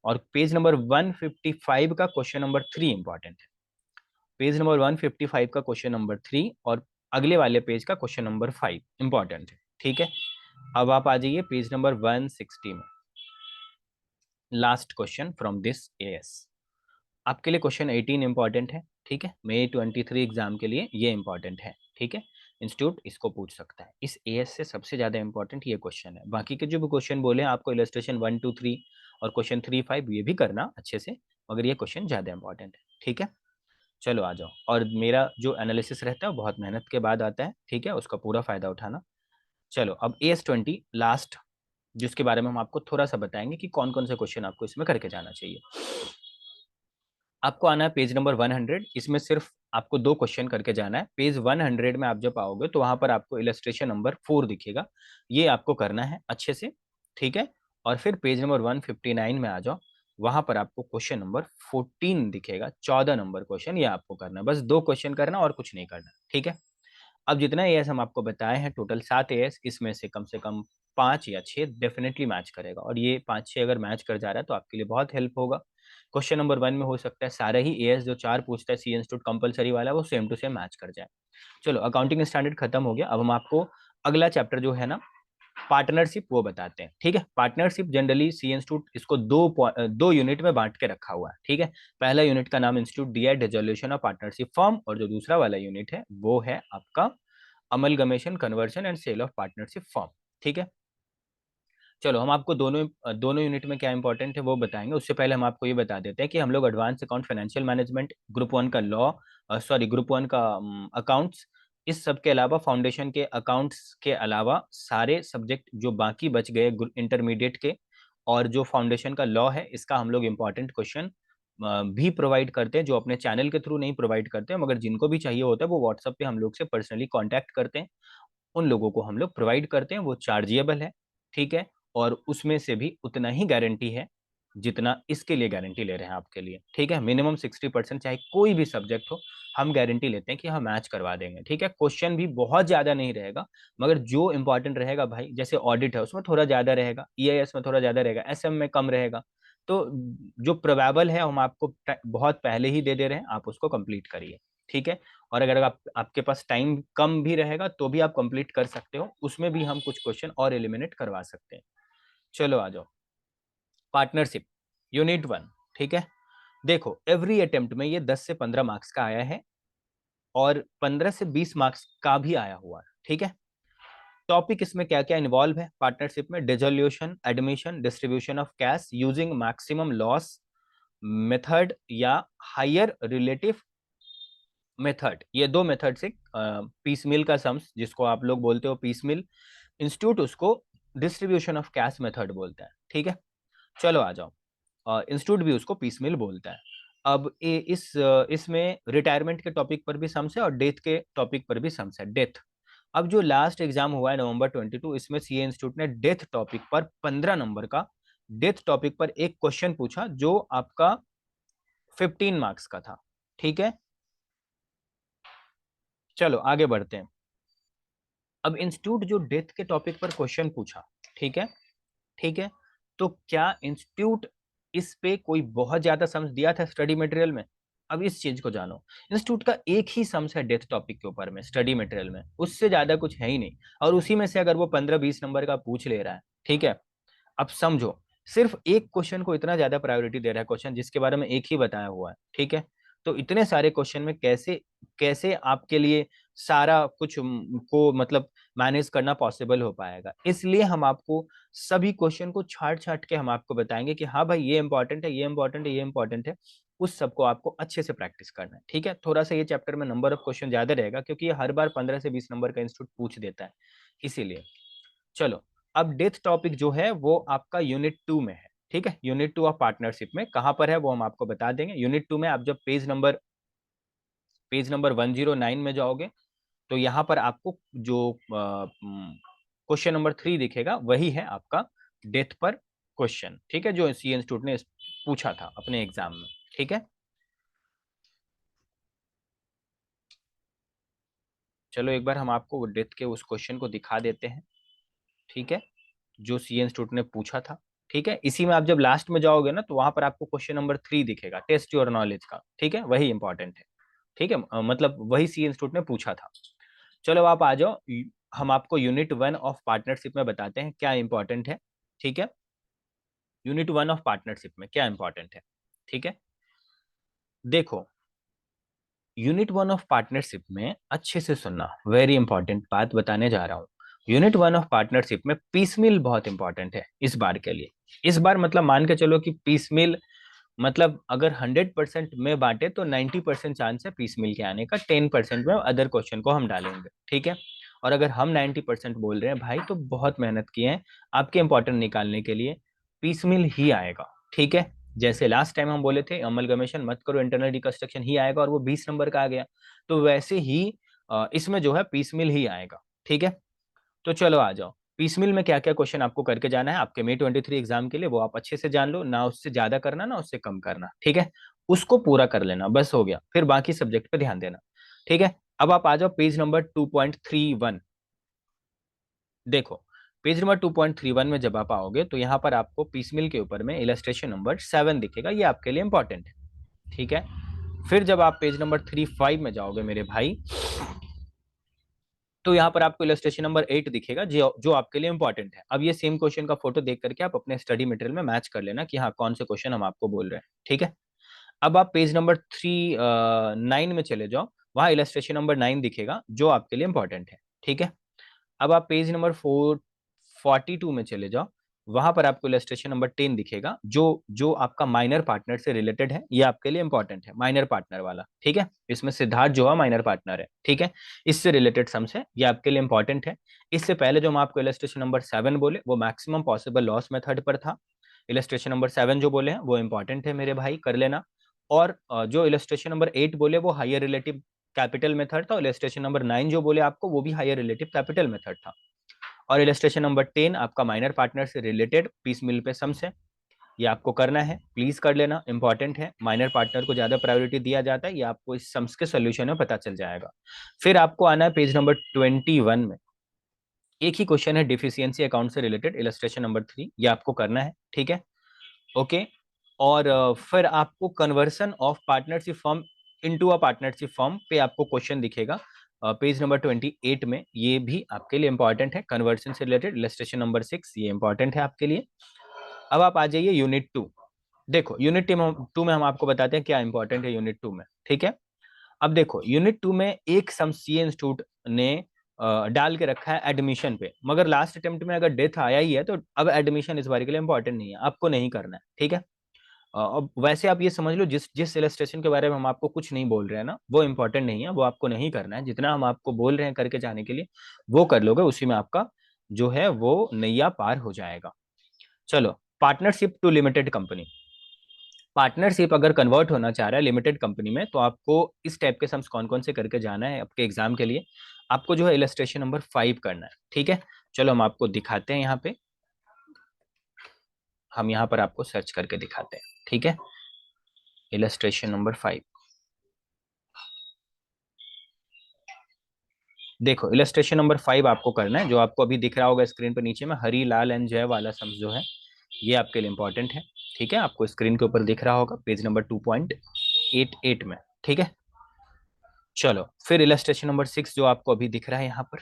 और पेज नंबर 155 का क्वेश्चन नंबर 3 इंपॉर्टेंट है। पेज नंबर 155 का क्वेश्चन नंबर 3 और अगले वाले पेज का क्वेश्चन नंबर 5 इंपॉर्टेंट है। ठीक है, अब आप आ जाइए पेज नंबर 160 में। Last question from this as. आपके लिए क्वेश्चन 18 इंपॉर्टेंट है। ठीक है, May 23 एग्जाम के लिए ये इंपॉर्टेंट है। ठीक है, इंस्टीट्यूट इसको पूछ सकता है। इस एएस से सबसे ज्यादा इंपॉर्टेंट ये क्वेश्चन है। बाकी के जो भी क्वेश्चन बोले आपको इलस्ट्रेशन 1 2 3 और क्वेश्चन 3 5 ये भी करना अच्छे से, मगर ये क्वेश्चन ज्यादा इंपॉर्टेंट है। ठीक है, चलो आ जाओ। और मेरा जो एनालिसिस रहता है वो बहुत मेहनत के बाद आता है। ठीक है, उसका पूरा फायदा उठाना। चलो अब AS20 लास्ट, जिसके बारे में हम आपको थोड़ा सा बताएंगे कि कौन कौन से क्वेश्चन आपको इसमें करके जाना चाहिए। आपको आना है पेज नंबर 100। इसमें सिर्फ आपको 2 क्वेश्चन करके जाना है। पेज 100 में आप जब आओगे तो वहां पर आपको इलस्ट्रेशन नंबर 4 दिखेगा, ये आपको करना है अच्छे से। ठीक है, और फिर पेज नंबर 159 में आ जाओ, वहां पर आपको क्वेश्चन नंबर 14 दिखेगा, 14 नंबर क्वेश्चन, ये आपको करना है। बस 2 क्वेश्चन करना और कुछ नहीं करना। ठीक है, अब जितना एएस हम आपको बताए हैं, टोटल 7 एएस, इसमें से कम 5 या 6 डेफिनेटली मैच करेगा। और ये 5-6 अगर मैच कर जा रहा है तो आपके लिए बहुत हेल्प होगा। क्वेश्चन नंबर 1 में हो सकता है सारे ही एएस जो 4 पूछता है सी इंस्टीट्यूट कंपलसरी वाला, वो सेम टू सेम मैच कर जाए। चलो, अकाउंटिंग स्टैंडर्ड खत्म हो गया। अब हम आपको अगला चैप्टर जो है ना, पार्टनरशिप, वो बताते हैं। ठीक है, पार्टनरशिप जनरली सी इंस्टीट्यूट इसको दो यूनिट में बांट के रखा हुआ है। ठीक है, पहला यूनिट का नाम इंस्टीट्यूट दिया है डिसोल्यूशन ऑफ पार्टनरशिप फर्म, और जो दूसरा वाला यूनिट है वो है आपका amalgamation, conversion and sale of partnership form. ठीक है, चलो हम आपको दोनों दोनों यूनिट में क्या इंपॉर्टेंट है वो बताएंगे। उससे पहले हम आपको ये बता देते हैं कि हम लोग advance account, financial management, group 1 का लॉ, सॉरी ग्रुप 1 का अकाउंट्स, इस सब के अलावा फाउंडेशन के अकाउंट्स के अलावा सारे सब्जेक्ट जो बाकी बच गए इंटरमीडिएट के, और जो फाउंडेशन का लॉ है, इसका हम लोग इंपॉर्टेंट क्वेश्चन भी प्रोवाइड करते हैं, जो अपने चैनल के थ्रू नहीं प्रोवाइड करते हैं, मगर जिनको भी चाहिए होता है वो व्हाट्सएप पे हम लोग से पर्सनली कांटेक्ट करते हैं। उन लोगों को हम लोग प्रोवाइड करते हैं, वो चार्जेबल है। ठीक है, और उसमें से भी उतना ही गारंटी है जितना इसके लिए गारंटी ले रहे हैं आपके लिए। ठीक है, मिनिमम 60%, चाहे कोई भी सब्जेक्ट हो, हम गारंटी लेते हैं कि हम मैच करवा देंगे। ठीक है, क्वेश्चन भी बहुत ज्यादा नहीं रहेगा, मगर जो इंपॉर्टेंट रहेगा भाई, जैसे ऑडिट है उसमें थोड़ा ज्यादा रहेगा, ईआईएस में थोड़ा ज्यादा रहेगा, एसएम में कम रहेगा। तो जो प्रोबेबल है हम आपको बहुत पहले ही दे दे रहे हैं, आप उसको कंप्लीट करिए। ठीक है, और अगर आपके पास टाइम कम भी रहेगा तो भी आप कंप्लीट कर सकते हो, उसमें भी हम कुछ क्वेश्चन और एलिमिनेट करवा सकते हैं। चलो आ जाओ, पार्टनरशिप यूनिट 1। ठीक है, देखो एवरी अटेम्प्ट में ये 10 से 15 मार्क्स का आया है, और 15 से 20 मार्क्स का भी आया हुआ है। ठीक है, टॉपिक इसमें क्या क्या इन्वॉल्व है पार्टनरशिप में? Dissolution, admission, distribution of cash using maximum loss method या हायर रिलेटिव मेथड, ये 2 मेथड से पीस मिल का सम्स, जिसको आप लोग बोलते हो पीस मिल, इंस्टीट्यूट उसको डिस्ट्रीब्यूशन ऑफ कैश मेथड बोलता है। ठीक है, चलो आ जाओ, इंस्टीट्यूट भी उसको पीस मिल बोलता है। अब इसमें रिटायरमेंट के टॉपिक पर भी सम्स है और डेथ के टॉपिक पर भी सम्स है। डेथ, अब जो लास्ट एग्जाम हुआ है नवंबर 22, इसमें सीए इंस्टीट्यूट ने डेथ टॉपिक पर 15 नंबर का, डेथ टॉपिक पर एक क्वेश्चन पूछा जो आपका 15 मार्क्स का था। ठीक है, चलो आगे बढ़ते हैं। अब इंस्टीट्यूट जो डेथ के टॉपिक पर क्वेश्चन पूछा, ठीक है, ठीक है, तो क्या इंस्टीट्यूट इस पे कोई बहुत ज्यादा सम्स दिया था स्टडी मटेरियल में? अब इस चीज को जानो, इंस्टीट्यूट का एक ही सम्स है डेथ टॉपिक के ऊपर में स्टडी मटेरियल में, उससे ज्यादा कुछ है ही नहीं। और उसी में से अगर वो 15-20 नंबर का पूछ ले रहा है, ठीक है, अब समझो, सिर्फ एक क्वेश्चन को इतना ज्यादा प्रायोरिटी दे रहा है, क्वेश्चन जिसके बारे में एक ही बताया हुआ है। ठीक है, तो इतने सारे क्वेश्चन में कैसे कैसे आपके लिए सारा कुछ को मतलब मैनेज करना पॉसिबल हो पाएगा? इसलिए हम आपको सभी क्वेश्चन को छाट छाट के हम आपको बताएंगे कि हाँ भाई ये इंपॉर्टेंट है, ये इंपॉर्टेंट है, ये इंपॉर्टेंट है। उस सबको आपको अच्छे से प्रैक्टिस करना है। ठीक है, थोड़ा सा ये चैप्टर में नंबर ऑफ क्वेश्चन ज्यादा रहेगा क्योंकि ये हर बार 15 से 20 नंबर का इंस्टीट्यूट पूछ देता है, इसीलिए। चलो, अब डेथ टॉपिक जो है वो आपका यूनिट 2 में है। ठीक है, यूनिट 2 ऑफ पार्टनरशिप में कहां पर है वो हम आपको बता देंगे। यूनिट 2 में आप जब पेज नंबर 109 में जाओगे तो यहां पर आपको जो क्वेश्चन नंबर 3 दिखेगा वही है आपका डेथ पर क्वेश्चन। ठीक है, जो सी इंस्टीट्यूट ने पूछा था अपने एग्जाम में। ठीक है, चलो एक बार हम आपको वो डेथ के उस क्वेश्चन को दिखा देते हैं, ठीक है, जो सी इंस्टीट्यूट ने पूछा था। ठीक है, इसी में आप जब लास्ट में जाओगे ना तो वहां पर आपको क्वेश्चन नंबर 3 दिखेगा, टेस्ट योर नॉलेज का। ठीक है, वही इंपॉर्टेंट है। ठीक है, मतलब वही सी इंस्टीट्यूट ने पूछा था। चलो आप आ जाओ, हम आपको यूनिट 1 ऑफ पार्टनरशिप में बताते हैं क्या इंपॉर्टेंट है। ठीक है, यूनिट 1 ऑफ पार्टनरशिप में क्या इंपॉर्टेंट है। ठीक है, देखो, यूनिट 1 ऑफ पार्टनरशिप में अच्छे से सुनना, वेरी इंपॉर्टेंट बात बताने जा रहा हूं। यूनिट 1 ऑफ पार्टनरशिप में पीस मिल बहुत इंपॉर्टेंट है इस बार के लिए। इस बार मतलब मान के चलो कि पीस मिल, मतलब अगर 100% में बांटे तो 90% चांस है पीस मिल के आने का, 10% में अदर क्वेश्चन को हम डालेंगे। ठीक है, और अगर हम 90% बोल रहे हैं भाई तो बहुत मेहनत किए हैं आपके इंपॉर्टेंट निकालने के लिए, पीस मिल ही आएगा। ठीक है, जैसे लास्ट टाइम हम बोले थे अमलगमेशन मत करो, इंटरनल रिकंस्ट्रक्शन ही आएगा, और वो 20 नंबर का आ गया, तो वैसे ही इसमें जो है पीस मिल ही आएगा। ठीक है, तो चलो आ जाओ, पीस मिल में क्या क्या क्वेश्चन आपको करके जाना है आपके May 23 एग्जाम के लिए, वो आप अच्छे से जान लो, ना उससे ज्यादा करना ना उससे कम करना। ठीक है, उसको पूरा कर लेना, बस हो गया, फिर बाकी सब्जेक्ट पे ध्यान देना। ठीक है, अब आप आ जाओ पेज नंबर 2.31। देखो, पेज नंबर 2.31 में जब आप आओगे तो यहाँ पर आपको पीस मिल के ऊपर में इलस्ट्रेशन नंबर 7 दिखेगा, ये आपके लिए इंपॉर्टेंट है। ठीक है, फिर जब आप पेज नंबर 35 में जाओगे मेरे भाई, तो यहाँ पर आपको इलस्ट्रेशन नंबर 8 दिखेगा जो जो आपके लिए इंपॉर्टेंट है। अब ये सेम क्वेश्चन का फोटो देख करके आप अपने स्टडी मटेरियल में मैच कर लेना कि हाँ कौन से क्वेश्चन हम आपको बोल रहे हैं। ठीक है, अब आप पेज नंबर 9 में चले जाओ, वहां इलस्ट्रेशन नंबर 9 दिखेगा जो आपके लिए इंपॉर्टेंट है। ठीक है, अब आप पेज नंबर 42 में चले जाओ, वहां पर आपको इलस्ट्रेशन नंबर 10 दिखेगा जो जो आपका माइनर पार्टनर से रिलेटेड है, ये आपके लिए इंपॉर्टेंट है, माइनर पार्टनर वाला। ठीक है, इसमें सिद्धार्थ जो है माइनर पार्टनर है। ठीक है, इससे रिलेटेड सम्स है, ये आपके लिए इंपॉर्टेंट है। इससे पहले जो हम आपको इलस्ट्रेशन नंबर 7 बोले वो मैक्सिमम पॉसिबल लॉस मेथड पर था। इलस्ट्रेशन नंबर 7 जो बोले हैं वो इंपॉर्टेंट है मेरे भाई, कर लेना। और जो इलस्ट्रेशन नंबर 8 बोले वो हायर रिलेटिव कैपिटल मेथड था, और इलस्ट्रेशन नंबर 9 जो बोले आपको वो भी हायर रिलेटिव कैपिटल मेथड था। और इलस्ट्रेशन नंबर 10 आपका माइनर पार्टनर से रिलेटेड पीस मिल पे सम्स है, ये आपको करना है, प्लीज कर लेना, इंपॉर्टेंट है। माइनर पार्टनर को ज्यादा प्रायोरिटी दिया जाता है, ये आपको इस सम्स के सोल्यूशन में पता चल जाएगा। फिर आपको आना है पेज नंबर 21 में, एक ही क्वेश्चन है डिफिशियंसी अकाउंट से रिलेटेड, इलस्ट्रेशन नंबर 3, ये आपको करना है। ठीक है, ओके। और फिर आपको conversion of partnership form into a partnership form पे आपको क्वेश्चन दिखेगा पेज नंबर 28 में, ये भी आपके लिए इंपॉर्टेंट है, कन्वर्सन से रिलेटेड इलस्ट्रेशन नंबर 6, ये इंपॉर्टेंट है आपके लिए। अब आप आ जाइए यूनिट 2। देखो यूनिट 2 में हम आपको बताते हैं क्या इंपॉर्टेंट है यूनिट 2 में। ठीक है, अब देखो यूनिट 2 में एक सम सी इंस्टीट्यूट ने डाल के रखा है एडमिशन पे, मगर लास्ट अटेम्प्ट में अगर डेथ आया ही है तो अब एडमिशन इस बार के लिए इंपॉर्टेंट नहीं है, आपको नहीं करना है। ठीक है, अब वैसे आप ये समझ लो जिस जिस इलस्ट्रेशन के बारे में हम आपको कुछ नहीं बोल रहे हैं ना वो इंपॉर्टेंट नहीं है, वो आपको नहीं करना है, जितना हम आपको बोल रहे हैं करके जाने के लिए वो कर लोगे, उसी में आपका जो है वो नैया पार हो जाएगा। चलो, partnership to limited company, partnership अगर कन्वर्ट होना चाह रहा है लिमिटेड कंपनी में तो आपको इस टाइप के सम्स कौन कौन से करके जाना है आपके एग्जाम के लिए, आपको जो है इलस्ट्रेशन नंबर 5 करना है। ठीक है, चलो हम आपको दिखाते हैं, यहाँ पे हम यहाँ पर आपको सर्च करके दिखाते हैं। ठीक है, इलस्ट्रेशन नंबर 5, देखो इलस्ट्रेशन नंबर 5 आपको करना है, जो आपको अभी दिख रहा होगा स्क्रीन पर नीचे में हरी लाल एंड जय वाला सम्स जो है ये आपके लिए इंपॉर्टेंट है। ठीक है, आपको स्क्रीन के ऊपर दिख रहा होगा पेज नंबर 2.88 में। ठीक है, चलो फिर इलस्ट्रेशन नंबर 6 जो आपको अभी दिख रहा है यहाँ पर,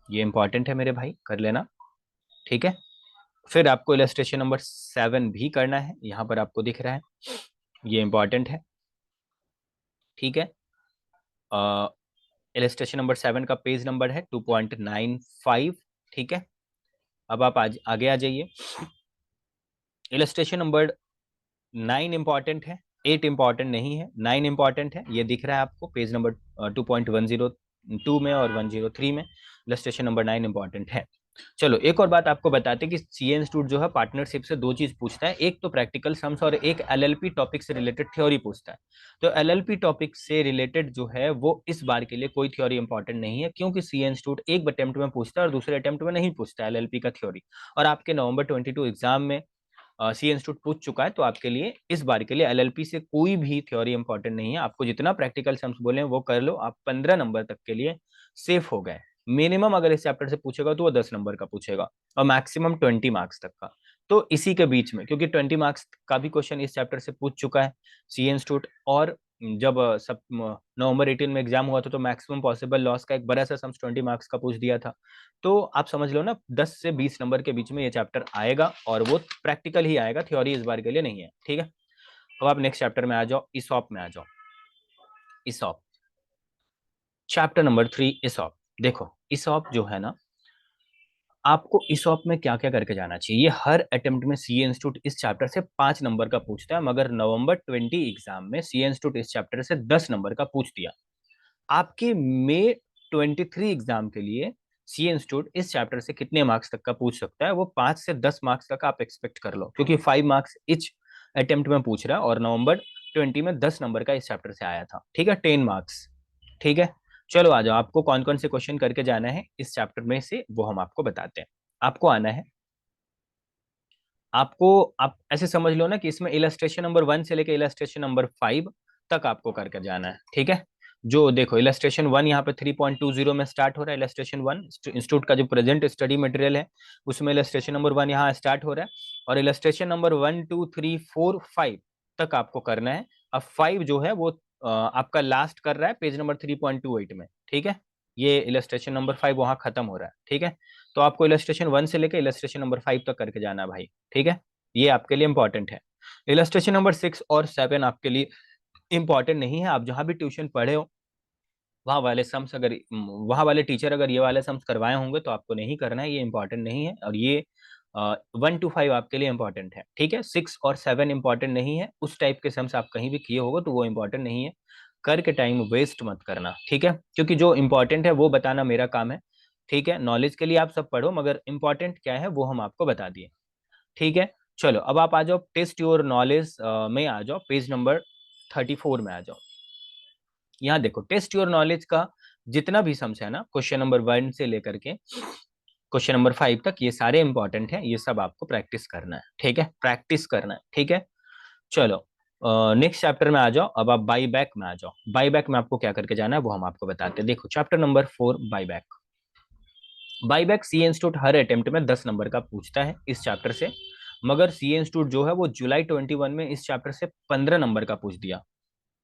ये इंपॉर्टेंट है मेरे भाई, कर लेना। ठीक है, फिर आपको इलस्ट्रेशन नंबर 7 भी करना है, यहाँ पर आपको दिख रहा है, ये इंपॉर्टेंट है। ठीक है, इलस्ट्रेशन नंबर 7 का पेज नंबर है 2.95। ठीक है, अब आप आगे आ जाइए, इलस्ट्रेशन नंबर 9 इंपॉर्टेंट है, 8 इंपॉर्टेंट नहीं है, 9 इंपॉर्टेंट है, ये दिख रहा है आपको पेज नंबर 2.102 में और 103 में, इलस्ट्रेशन नंबर 9 इंपॉर्टेंट है। चलो एक और बात आपको बताते हैं कि सी इंस्टीट्यूट जो है पार्टनरशिप से दो चीज पूछता है, एक तो प्रैक्टिकल सम्स और एक एलएलपी टॉपिक से रिलेटेड थ्योरी पूछता है। तो एलएलपी टॉपिक से रिलेटेड जो है वो इस बार के लिए कोई थ्योरी इंपॉर्टेंट नहीं है, क्योंकि सी इंस्टीट्यूट एक अटेम्प्ट में पूछता है और दूसरे अटेम्प्ट में नहीं पूछता है एलएलपी का थ्योरी। और आपके नवंबर 22 एग्जाम में सी इंस्टीट्यूट पूछ चुका है, तो आपके लिए इस बार के लिए एलएलपी से कोई भी थ्योरी इंपॉर्टेंट नहीं है। आपको जितना प्रैक्टिकल सम्स बोले वो कर लो, आप 15 नंबर तक के लिए सेफ हो गए। मिनिमम अगर इस चैप्टर से पूछेगा तो वो 10 नंबर का पूछेगा, और मैक्सिमम 20 मार्क्स तक का। तो इसी के बीच में, क्योंकि 20 मार्क्स का भी क्वेश्चन इस चैप्टर से पूछ चुका है सी इंस्टीट्यूट, और जब सब नवंबर 18 में एग्जाम हुआ था तो मैक्सिमम पॉसिबल लॉस का एक बड़ा सा सम्स 20 मार्क्स का पूछ दिया था। तो आप समझ लो ना 10 से 20 नंबर के बीच में ये चैप्टर आएगा, और वो प्रैक्टिकल ही आएगा, थ्योरी इस बार के लिए नहीं है। ठीक है, अब आप नेक्स्ट चैप्टर में आ जाओ, इसॉप में आ जाओ। ESOP chapter number 3, ESOP. देखो इसॉप जो है ना, आपको इसॉप में क्या क्या करके जाना चाहिए, ये हर अटेम्प्ट में सी इंस्टीट्यूट इस चैप्टर से 5 नंबर का पूछता है, मगर नवंबर 20 एग्जाम में सी इंस्टीट्यूट इस चैप्टर से 10 नंबर का पूछ दिया। आपके मई 23 एग्जाम के लिए सी इंस्टीट्यूट इस चैप्टर से कितने मार्क्स तक का पूछ सकता है, वो 5 से 10 मार्क्स तक आप एक्सपेक्ट कर लो, क्योंकि 5 मार्क्स इच अटेम्प्ट में पूछ रहा है, और नवंबर 20 में 10 नंबर का इस चैप्टर से आया था। ठीक है, 10 मार्क्स। ठीक है, चलो आ जाओ, आपको कौन कौन से क्वेश्चन करके जाना है इस चैप्टर में से वो हम आपको बताते हैं। आपको आना है, आपको, आप ऐसे समझ लो ना कि इसमें इलस्ट्रेशन नंबर 1 से लेकर इलस्ट्रेशन नंबर 5 तक आपको करके जाना है। ठीक है, जो देखो इलस्ट्रेशन 1 यहाँ पे 3.20 में स्टार्ट हो रहा है। इलस्ट्रेशन 1 इंस्टीट्यूट का जो प्रेजेंट स्टडी मटेरियल है उसमें इलस्ट्रेशन नंबर 1 यहाँ स्टार्ट हो रहा है, और इलस्ट्रेशन नंबर 1 2 3 4 5 तक आपको करना है। अब 5 जो है वो आपका लास्ट कर रहा है पेज नंबर 3.28 में। ठीक है, ये इलस्ट्रेशन नंबर 5 वहां खत्म हो रहा है। ठीक है, तो आपको इलस्ट्रेशन 1 से लेकर इलस्ट्रेशन नंबर 5 तक करके जाना है भाई। ठीक है, ये आपके लिए इंपॉर्टेंट है। इलस्ट्रेशन नंबर 6 और 7 आपके लिए इंपॉर्टेंट नहीं है। आप जहां भी ट्यूशन पढ़े हो वहाँ वाले सम्स अगर वहाँ वाले टीचर अगर ये वाले सम्स करवाए होंगे तो आपको नहीं करना है, ये इंपॉर्टेंट नहीं है। और ये 1 to 5 आपके लिए इंपॉर्टेंट है। ठीक है, 6 और 7 इंपॉर्टेंट नहीं है। उस टाइप के सम्स आप कहीं भी किए होगे तो वो इंपॉर्टेंट नहीं है, करके टाइम वेस्ट मत करना। ठीक है, क्योंकि जो इंपॉर्टेंट है वो बताना मेरा काम है। ठीक है, नॉलेज के लिए आप सब पढ़ो, मगर इंपॉर्टेंट क्या है वो हम आपको बता दिए। ठीक है, चलो अब आप आ जाओ टेस्ट योर नॉलेज में, आ जाओ पेज नंबर 34 में आ जाओ। यहाँ देखो टेस्ट योर नॉलेज का जितना भी सम्स है ना, क्वेश्चन नंबर 1 से लेकर के क्वेश्चन नंबर 5 तक, ये सारे इंपॉर्टेंट है, ये सब आपको प्रैक्टिस करना है। ठीक है, प्रैक्टिस करना है। ठीक है, चलो नेक्स्ट चैप्टर में आ जाओ। अब आप बाई बैक में आ जाओ। बाई बैक में आपको क्या करके जाना है वो हम आपको बताते हैं। देखो chapter number 4, buyback. Buyback सी इंस्टीट्यूट हर अटेम्प्ट में 10 नंबर का पूछता है इस चैप्टर से, मगर सी इंस्टीट्यूट जो है वो जुलाई 21 में इस चैप्टर से 15 नंबर का पूछ दिया।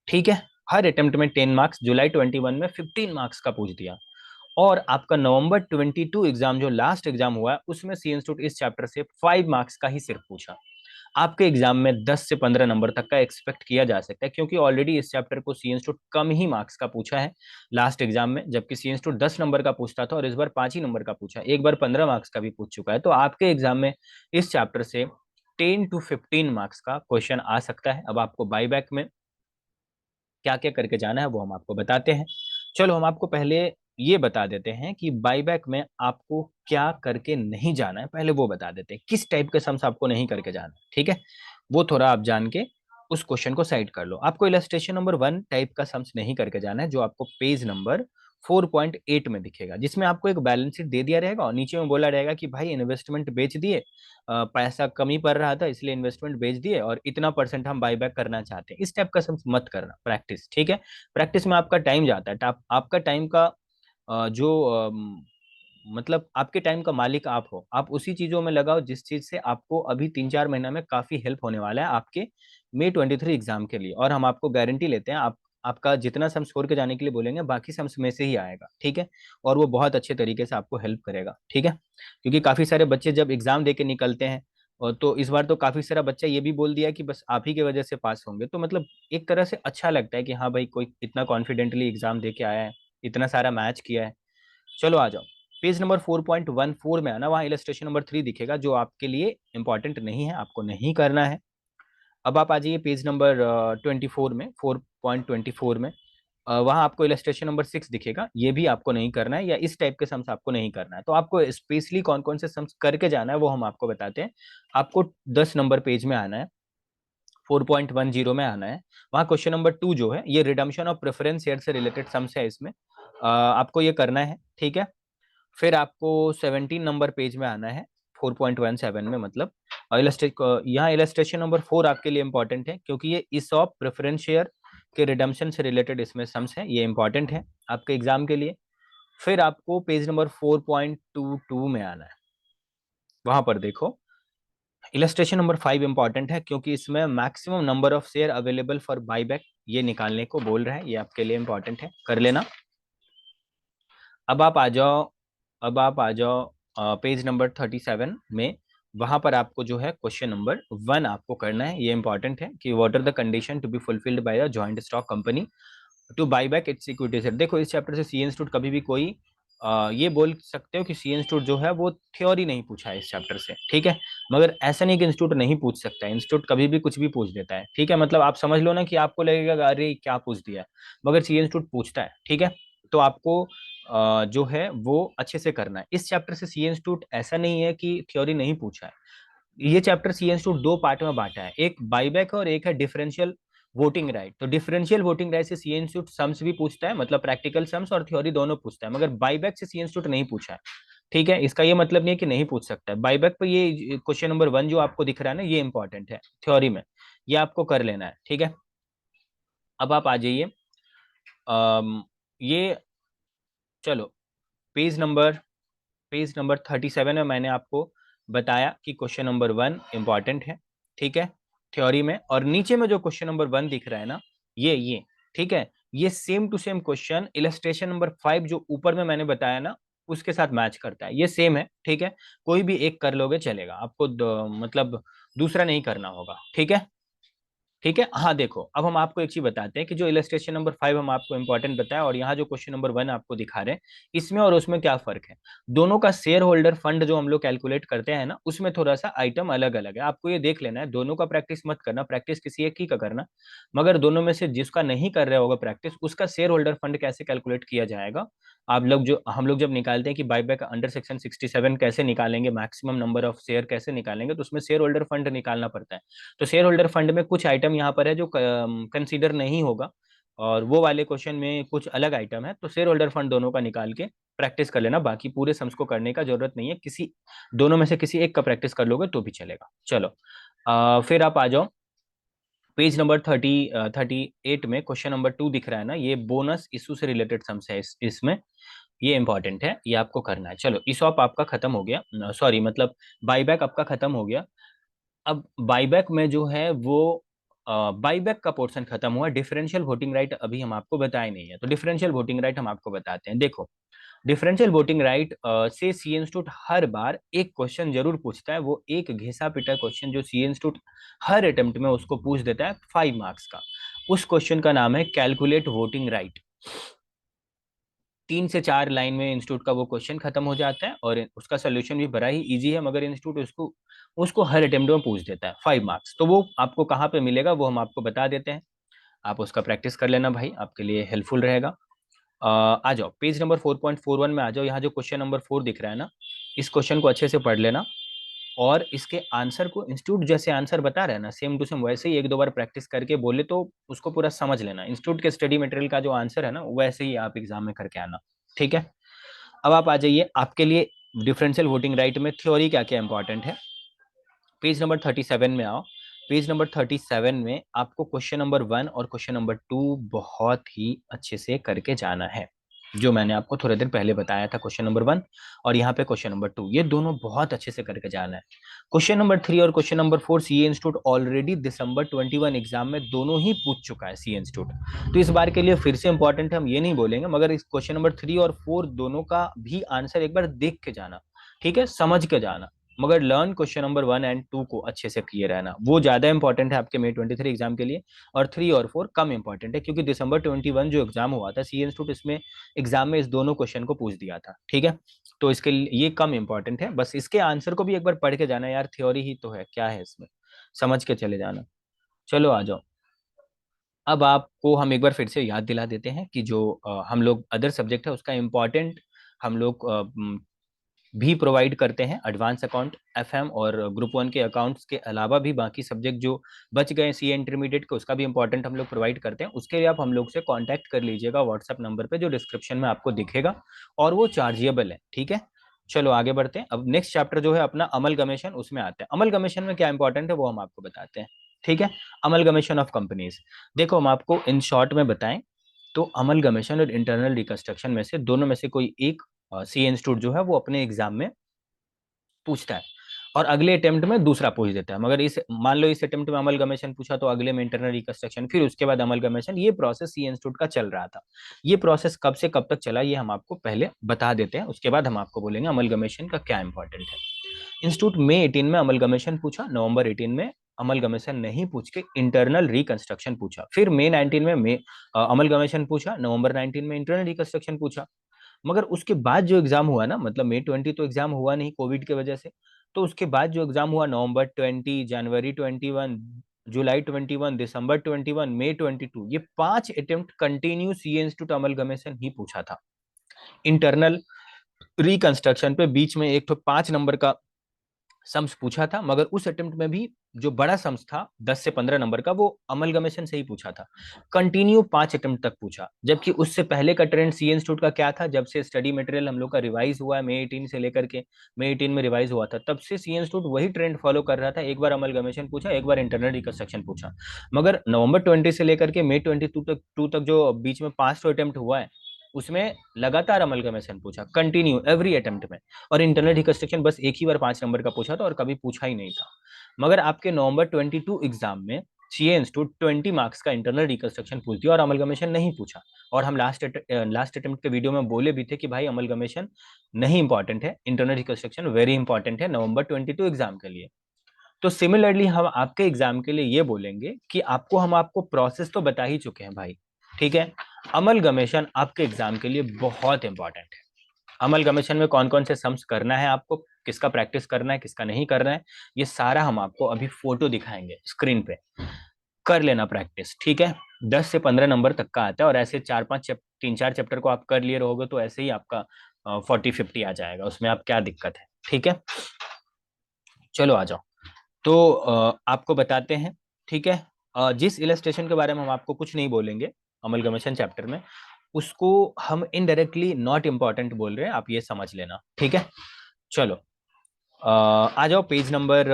ठीक है, हर अटेम्प्ट में 10 मार्क्स, जुलाई 21 में 15 मार्क्स का पूछ दिया। और आपका नवंबर 22 एग्जाम जो लास्ट एग्जाम हुआ है उसमें सी इंस्टीट्यूट इस चैप्टर से 5 मार्क्स का ही सिर्फ पूछा। आपके एग्जाम में 10 से 15 नंबर तक का एक्सपेक्ट किया जा सकता है, क्योंकि ऑलरेडी इस चैप्टर को सी इंस्टीट्यूट कम ही मार्क्स का पूछा है लास्ट एग्जाम में, जबकि सी इंस्टीट्यूट 10 नंबर का पूछता था और इस बार 5 ही नंबर का पूछा, एक बार 15 मार्क्स का भी पूछ चुका है। तो आपके एग्जाम में इस चैप्टर से 10 to 15 मार्क्स का क्वेश्चन आ सकता है। अब आपको बाई बैक में क्या क्या करके जाना है वो हम आपको बताते हैं। चलो हम आपको पहले ये बता देते हैं कि बाईबैक में आपको क्या करके नहीं जाना है, पहले वो बता देते हैं किस टाइप के सम्स आपको नहीं करके जाना है। ठीक है, वो थोड़ा आप जान के उस क्वेश्चन को साइड कर लो। आपको इलस्ट्रेशन नंबर 1 टाइप का सम्स नहीं करके जाना है, जो आपको पेज नंबर 4.8 में दिखेगा, जिसमें आपको एक बैलेंस शीट दे दिया रहेगा और नीचे में बोला रहेगा कि भाई इन्वेस्टमेंट बेच दिए, पैसा कमी पड़ रहा था इसलिए इन्वेस्टमेंट बेच दिए और इतना परसेंट हम बाय बैक करना चाहते हैं। इस टाइप का सब मत करना, प्रैक्टिस। ठीक है, प्रैक्टिस में आपका टाइम जाता है, आपका टाइम का जो मतलब आपके टाइम का मालिक आप हो, आप उसी चीजों में लगाओ जिस चीज से आपको अभी 3-4 महीना में काफी हेल्प होने वाला है आपके मई 23 एग्जाम के लिए। और हम आपको गारंटी लेते हैं, आप आपका जितना सम छोड़ के जाने के लिए बोलेंगे बाकी सम्स में से ही आएगा। ठीक है, और वो बहुत अच्छे तरीके से आपको हेल्प करेगा। ठीक है, क्योंकि काफी सारे बच्चे जब एग्जाम दे के निकलते हैं, और तो इस बार तो काफी सारा बच्चा ये भी बोल दिया कि बस आप ही की वजह से पास होंगे, तो मतलब एक तरह से अच्छा लगता है कि हाँ भाई कोई इतना कॉन्फिडेंटली एग्जाम दे के आया है, इतना सारा मैच किया है। चलो आ जाओ पेज नंबर 4.14 में आना, वहां इलस्ट्रेशन नंबर 3 दिखेगा जो आपके लिए इंपॉर्टेंट नहीं है, आपको नहीं करना है। अब आप आ जाइए पेज नंबर 24 में, 4.24 में, वहां आपको इलस्ट्रेशन नंबर 6 दिखेगा, ये भी आपको नहीं करना है, या इस टाइप के सम्स आपको नहीं करना है। तो आपको स्पेशली कौन कौन से सम्स करके जाना है वो हम आपको बताते हैं। आपको 10 नंबर पेज में आना है, 4.10 में आना है। वहां क्वेश्चन नंबर 2 जो है ये रिडम्पशन ऑफ प्रेफरेंस शेयर से रिलेटेड सम्स है, इसमें आपको ये करना है। ठीक है, फिर आपको 17 नंबर पेज में आना है, 4.17 में मतलब और यहाँ इलस्ट्रेशन नंबर 4 आपके लिए इंपॉर्टेंट है, क्योंकि ये ESOP प्रेफरेंस शेयर के रिडम्पशन से रिलेटेड इसमें सम्स है, ये इंपॉर्टेंट है आपके एग्जाम के लिए। फिर आपको पेज नंबर 4.22 में आना है, वहां पर देखो इलस्ट्रेशन नंबर 5 इंपॉर्टेंट है, क्योंकि इसमें maximum number of share available for buyback ये निकालने को बोल रहा है, ये आपके लिए इंपॉर्टेंट है, कर लेना। अब आप आ जाओ पेज नंबर 37 में, वहां पर आपको जो है क्वेश्चन नंबर 1 आपको करना है, ये इंपॉर्टेंट है कि what are the condition to be fulfilled by the joint stock company to buy back its equity. देखो इस चैप्टर से सी इंस्टीट्यूट कभी भी कोई ये बोल सकते हो कि सी इंस्टीट्यूट जो है वो थ्योरी नहीं पूछा है इस चैप्टर से, ठीक है। मगर ऐसा नहीं कि इंस्टीट्यूट नहीं पूछ सकता है, इंस्टीट्यूट कभी भी कुछ भी पूछ देता है, ठीक है। मतलब आप समझ लो ना कि आपको लगेगा अरे क्या पूछ दिया, मगर सी इंस्टीट्यूट पूछता है, ठीक है। तो आपको जो है वो अच्छे से करना है। इस चैप्टर से सी इंस्टीट्यूट ऐसा नहीं है कि थ्योरी नहीं पूछा है, ये चैप्टर सी इंस्टीट्यूट दो पार्ट में बांटा है, एक बाईबैक और एक है डिफरेंशियल वोटिंग राइट। तो डिफरेंशियल वोटिंग राइट से सी इंस्टीट्यूट सम्स भी पूछता है, मतलब प्रैक्टिकल सम्स और थ्योरी दोनों पूछता है, मगर बाईबैक से सी इंस्टीट्यूट नहीं पूछा है, ठीक है। इसका ये मतलब नहीं है कि नहीं पूछ सकता है बाईबैक पे। ये क्वेश्चन नंबर 1 जो आपको दिख रहा है ना, ये इंपॉर्टेंट है थ्योरी में, ये आपको कर लेना है, ठीक है। अब आप आ जाइए ये चलो पेज नंबर 37 में मैंने आपको बताया कि क्वेश्चन नंबर 1 इंपॉर्टेंट है, ठीक है, थ्योरी में। और नीचे में जो क्वेश्चन नंबर 1 दिख रहा है ना, ये ठीक है, ये same to same question illustration number 5 जो ऊपर में मैंने बताया ना उसके साथ मैच करता है, ये सेम है, ठीक है। कोई भी एक कर लोगे चलेगा, आपको मतलब दूसरा नहीं करना होगा, ठीक है। ठीक है, हाँ देखो अब हम आपको एक चीज बताते हैं कि जो इलस्ट्रेशन नंबर 5 हम आपको इंपॉर्टेंट बताया और यहाँ जो क्वेश्चन नंबर 1 आपको दिखा रहे हैं, इसमें और उसमें क्या फर्क है। दोनों का शेयर होल्डर फंड जो हम लोग कैलकुलेट करते हैं ना, उसमें थोड़ा सा आइटम अलग अलग है, आपको ये देख लेना है। दोनों का प्रैक्टिस मत करना, प्रैक्टिस किसी एक ही का करना, मगर दोनों में से जिसका नहीं कर रहा होगा प्रैक्टिस, उसका शेयर होल्डर फंड कैसे कैलकुलेट किया जाएगा, आप लोग जो हम लोग जब निकालते हैं कि बाईबैक अंडर सेक्शन 67 कैसे निकालेंगे, मैक्सिमम नंबर ऑफ शेयर कैसे निकालेंगे, तो उसमें शेयर होल्डर फंड निकालना पड़ता है। तो शेयर होल्डर फंड में कुछ आइटम यहाँ पर है जो कंसीडर नहीं होगा, और वो वाले क्वेश्चन में कुछ अलग आइटम है, तो शेयर होल्डर फंड दोनों का निकाल के प्रैक्टिस कर लेना, बाकी पूरे सम्स को करने का जरूरत नहीं है, किसी दोनों में से किसी एक का प्रैक्टिस कर लोगे तो भी चलेगा। चलो फिर आप आ जाओ पेज नंबर 38 में क्वेश्चन नंबर 2 दिख रहा है ना, ये बोनस इशू से रिलेटेड सम्स है इसमें, ये इंपॉर्टेंट है, ये आपको करना है। चलो ईसॉप आपका खत्म हो गया, सॉरी मतलब बाईबैक आपका खत्म हो गया। अब बाईबैक में जो है वो बाईबैक का पोर्शन खत्म हुआ, डिफरेंशियल वोटिंग राइट अभी हम आपको बताए नहीं है, तो डिफरेंशियल वोटिंग राइट हम आपको बताते हैं। देखो डिफरेंशियल वोटिंग राइट से सी इंस्टीट्यूट हर बार एक क्वेश्चन जरूर पूछता है, वो एक घिसा पिटा क्वेश्चन जो सी इंस्टीट्यूट हर अटेम्प्ट में उसको पूछ देता है 5 मार्क्स का। उस क्वेश्चन का नाम है कैलकुलेट वोटिंग राइट। 3 से 4 लाइन में इंस्टीट्यूट का वो क्वेश्चन खत्म हो जाता है, और उसका सोल्यूशन भी बड़ा ही इजी है, मगर इंस्टीट्यूट उसको उसको हर अटेम्प्ट में पूछ देता है 5 मार्क्स। तो वो आपको कहाँ पे मिलेगा वो हम आपको बता देते हैं, आप उसका प्रैक्टिस कर लेना भाई, आपके लिए हेल्पफुल रहेगा। आ जाओ पेज नंबर 4.41 में आ जाओ, यहाँ जो क्वेश्चन नंबर 4 दिख रहा है ना, इस क्वेश्चन को अच्छे से पढ़ लेना, और इसके आंसर को इंस्टीट्यूट जैसे आंसर बता रहे हैं ना सेम टू सेम वैसे ही एक दो बार प्रैक्टिस करके बोले तो उसको पूरा समझ लेना। इंस्टीट्यूट के स्टडी मटेरियल का जो आंसर है ना वैसे ही आप एग्जाम में करके आना, ठीक है। अब आप आ जाइए, आपके लिए डिफरेंशियल वोटिंग राइट में थ्योरी क्या क्या इंपॉर्टेंट है, पेज नंबर 37 में आओ। पेज नंबर 37 में आपको क्वेश्चन नंबर 1 और क्वेश्चन नंबर 2 बहुत ही अच्छे से करके जाना है, जो मैंने आपको थोड़े दिन पहले बताया था क्वेश्चन नंबर 1 और यहाँ पे क्वेश्चन नंबर 2, ये दोनों बहुत अच्छे से करके जाना है। क्वेश्चन नंबर 3 और question number 4 CA institute already December 21 exam में दोनों ही पूछ चुका है सी इंस्टीट्यूट, तो इस बार के लिए फिर से इंपॉर्टेंट है, हम ये नहीं बोलेंगे, मगर इस क्वेश्चन नंबर 3 और 4 दोनों का भी आंसर एक बार देख के जाना, ठीक है, समझ के जाना, मगर लर्न क्वेश्चन नंबर 1 एंड 2 को अच्छे से क्लियर रहना, वो ज्यादा इंपॉर्टेंट है आपके May 23 एग्जाम के लिए, और 3 और 4 कम इंपॉर्टेंट है, क्योंकि दिसंबर 21 जो एग्जाम हुआ था सी इंस्टीट्यूट इसमें एग्जाम में इस दोनों क्वेश्चन को पूछ दिया था, ठीक है। तो इसके लिए ये कम इंपॉर्टेंट है, बस इसके आंसर को भी एक बार पढ़ के जाना यार, थ्योरी ही तो है, क्या है इसमें, समझ के चले जाना। चलो आ जाओ, अब आपको हम एक बार फिर से याद दिला देते हैं कि जो हम लोग अदर सब्जेक्ट है उसका इम्पोर्टेंट हम लोग भी प्रोवाइड करते हैं, एडवांस अकाउंट एफएम और ग्रुप 1 के अकाउंट्स के अलावा भी बाकी सब्जेक्ट जो बच गए सी इंटरमीडिएट के, उसका भी इंपॉर्टेंट हम लोग प्रोवाइड करते हैं। उसके लिए आप हम लोग से कांटेक्ट कर लीजिएगा व्हाट्सएप नंबर पे जो डिस्क्रिप्शन में आपको दिखेगा, और वो चार्जेबल है, ठीक है। चलो आगे बढ़ते हैं। अब नेक्स्ट चैप्टर जो है अपना अमलगमेशन, उसमें आते हैं। अमलगमेशन में क्या इंपॉर्टेंट है वो हम आपको बताते हैं, ठीक है। अमलगमेशन ऑफ कंपनीज, देखो हम आपको इन शॉर्ट में बताएं तो अमलगमेशन और इंटरनल रिकंस्ट्रक्शन में से दोनों में से कोई एक सी इंस्टीट्यूट जो है वो अपने एग्जाम में पूछता है और अगले अटेम्प्ट में दूसरा पूछ देता है। मगर इस मान लो इस अटेम्प्ट में अमलगमेशन पूछा तो अगले में इंटरनल रिकंस्ट्रक्शन, फिर उसके बाद अमलगमेशन। ये प्रोसेस सी इंस्टीट्यूट का चल रहा था। ये प्रोसेस कब से कब तक चला ये हम आपको पहले बता देते हैं, उसके बाद हम आपको बोलेंगे अमलगमेशन का क्या इंपॉर्टेंट है। इंस्टीट्यूट मई 18 में अमलगमेशन पूछा, नवंबर 18 में अमलगमेशन नहीं पूछ के इंटरनल रिकंस्ट्रक्शन पूछा। फिर मई 19 में अमलगमेशन पूछा, नवंबर 19 में इंटरनल रिकंस्ट्रक्शन पूछा। मगर उसके बाद जो एग्जाम हुआ ना, मतलब मई 20 तो एग्जाम हुआ नहीं कोविड की वजह से, तो उसके बाद जो एग्जाम हुआ नवंबर 20, जनवरी 21, जुलाई 21, दिसंबर 21, मई 22, ये 5 अटेम्प्ट कंटिन्यू सी इंस्टीट्यूट अमलगमेशन ही पूछा था। इंटरनल रिकंस्ट्रक्शन पे बीच में एक तो 5 नंबर का सम्स पूछा था, मगर उस अटेम्प्ट में भी जो बड़ा सम्स था 10 से 15 नंबर का, वो अमलगमेशन से ही पूछा था। कंटिन्यू 5 अटेम्प्ट तक पूछा। जबकि उससे पहले का ट्रेंड सी इंस्टीट्यूट का क्या था, जब से स्टडी मटेरियल हम लोग का रिवाइज हुआ है मई 18 से लेकर के, मई 18 में रिवाइज हुआ था, तब से सी इंस्टीट्यूट वही ट्रेंड फॉलो कर रहा था। एक बार अमलगमेशन पूछा, एक बार इंटरनल रिकंस्ट्रक्शन पूछा। मगर नवंबर 20 से लेकर के मई 22 तक जो बीच में 500 अटेम्प्ट हुआ है, उसमें लगातार अमलगमेशन पूछा कंटिन्यू एवरी अटेम्प्ट में। और इंटरनल रिकंस्ट्रक्शन बस एक ही बार 5 नंबर का पूछा था और कभी पूछा ही नहीं था। मगर आपके नवंबर 22 एग्जाम में सीए इंस्टीट्यूट 20 मार्क्स का इंटरनल रिकंस्ट्रक्शन पूछ दिया और अमलगमेशन नहीं पूछा। और हम लास्ट अटेम्प्ट के वीडियो में बोले भी थे कि भाई अमलगमेशन नहीं इंपॉर्टेंट है, इंटरनल रिकंस्ट्रक्शन वेरी इंपॉर्टेंट है नवंबर 22 एग्जाम के लिए। तो सिमिलरली हम आपके एग्जाम के लिए ये बोलेंगे कि आपको प्रोसेस तो बता ही चुके हैं भाई, ठीक है। अमलगमेशन आपके एग्जाम के लिए बहुत इंपॉर्टेंट है। अमलगमेशन में कौन कौन से सम्स करना है आपको, किसका प्रैक्टिस करना है, किसका नहीं करना है, ये सारा हम आपको अभी फोटो दिखाएंगे स्क्रीन पे। कर लेना प्रैक्टिस, ठीक है। 10 से 15 नंबर तक का आता है और ऐसे 3 4 चैप्टर को आप कर लिए रहोगे तो ऐसे ही आपका 40 50 आ जाएगा, उसमें आप क्या दिक्कत है, ठीक है। चलो आ जाओ। तो आपको बताते हैं, ठीक है। जिस इलस्ट्रेशन के बारे में हम आपको कुछ नहीं बोलेंगे अमलगमेशन चैप्टर में, उसको हम इनडायरेक्टली नॉट इंपॉर्टेंट बोल रहे हैं, आप ये समझ लेना, ठीक है। चलो आ जाओ पेज नंबर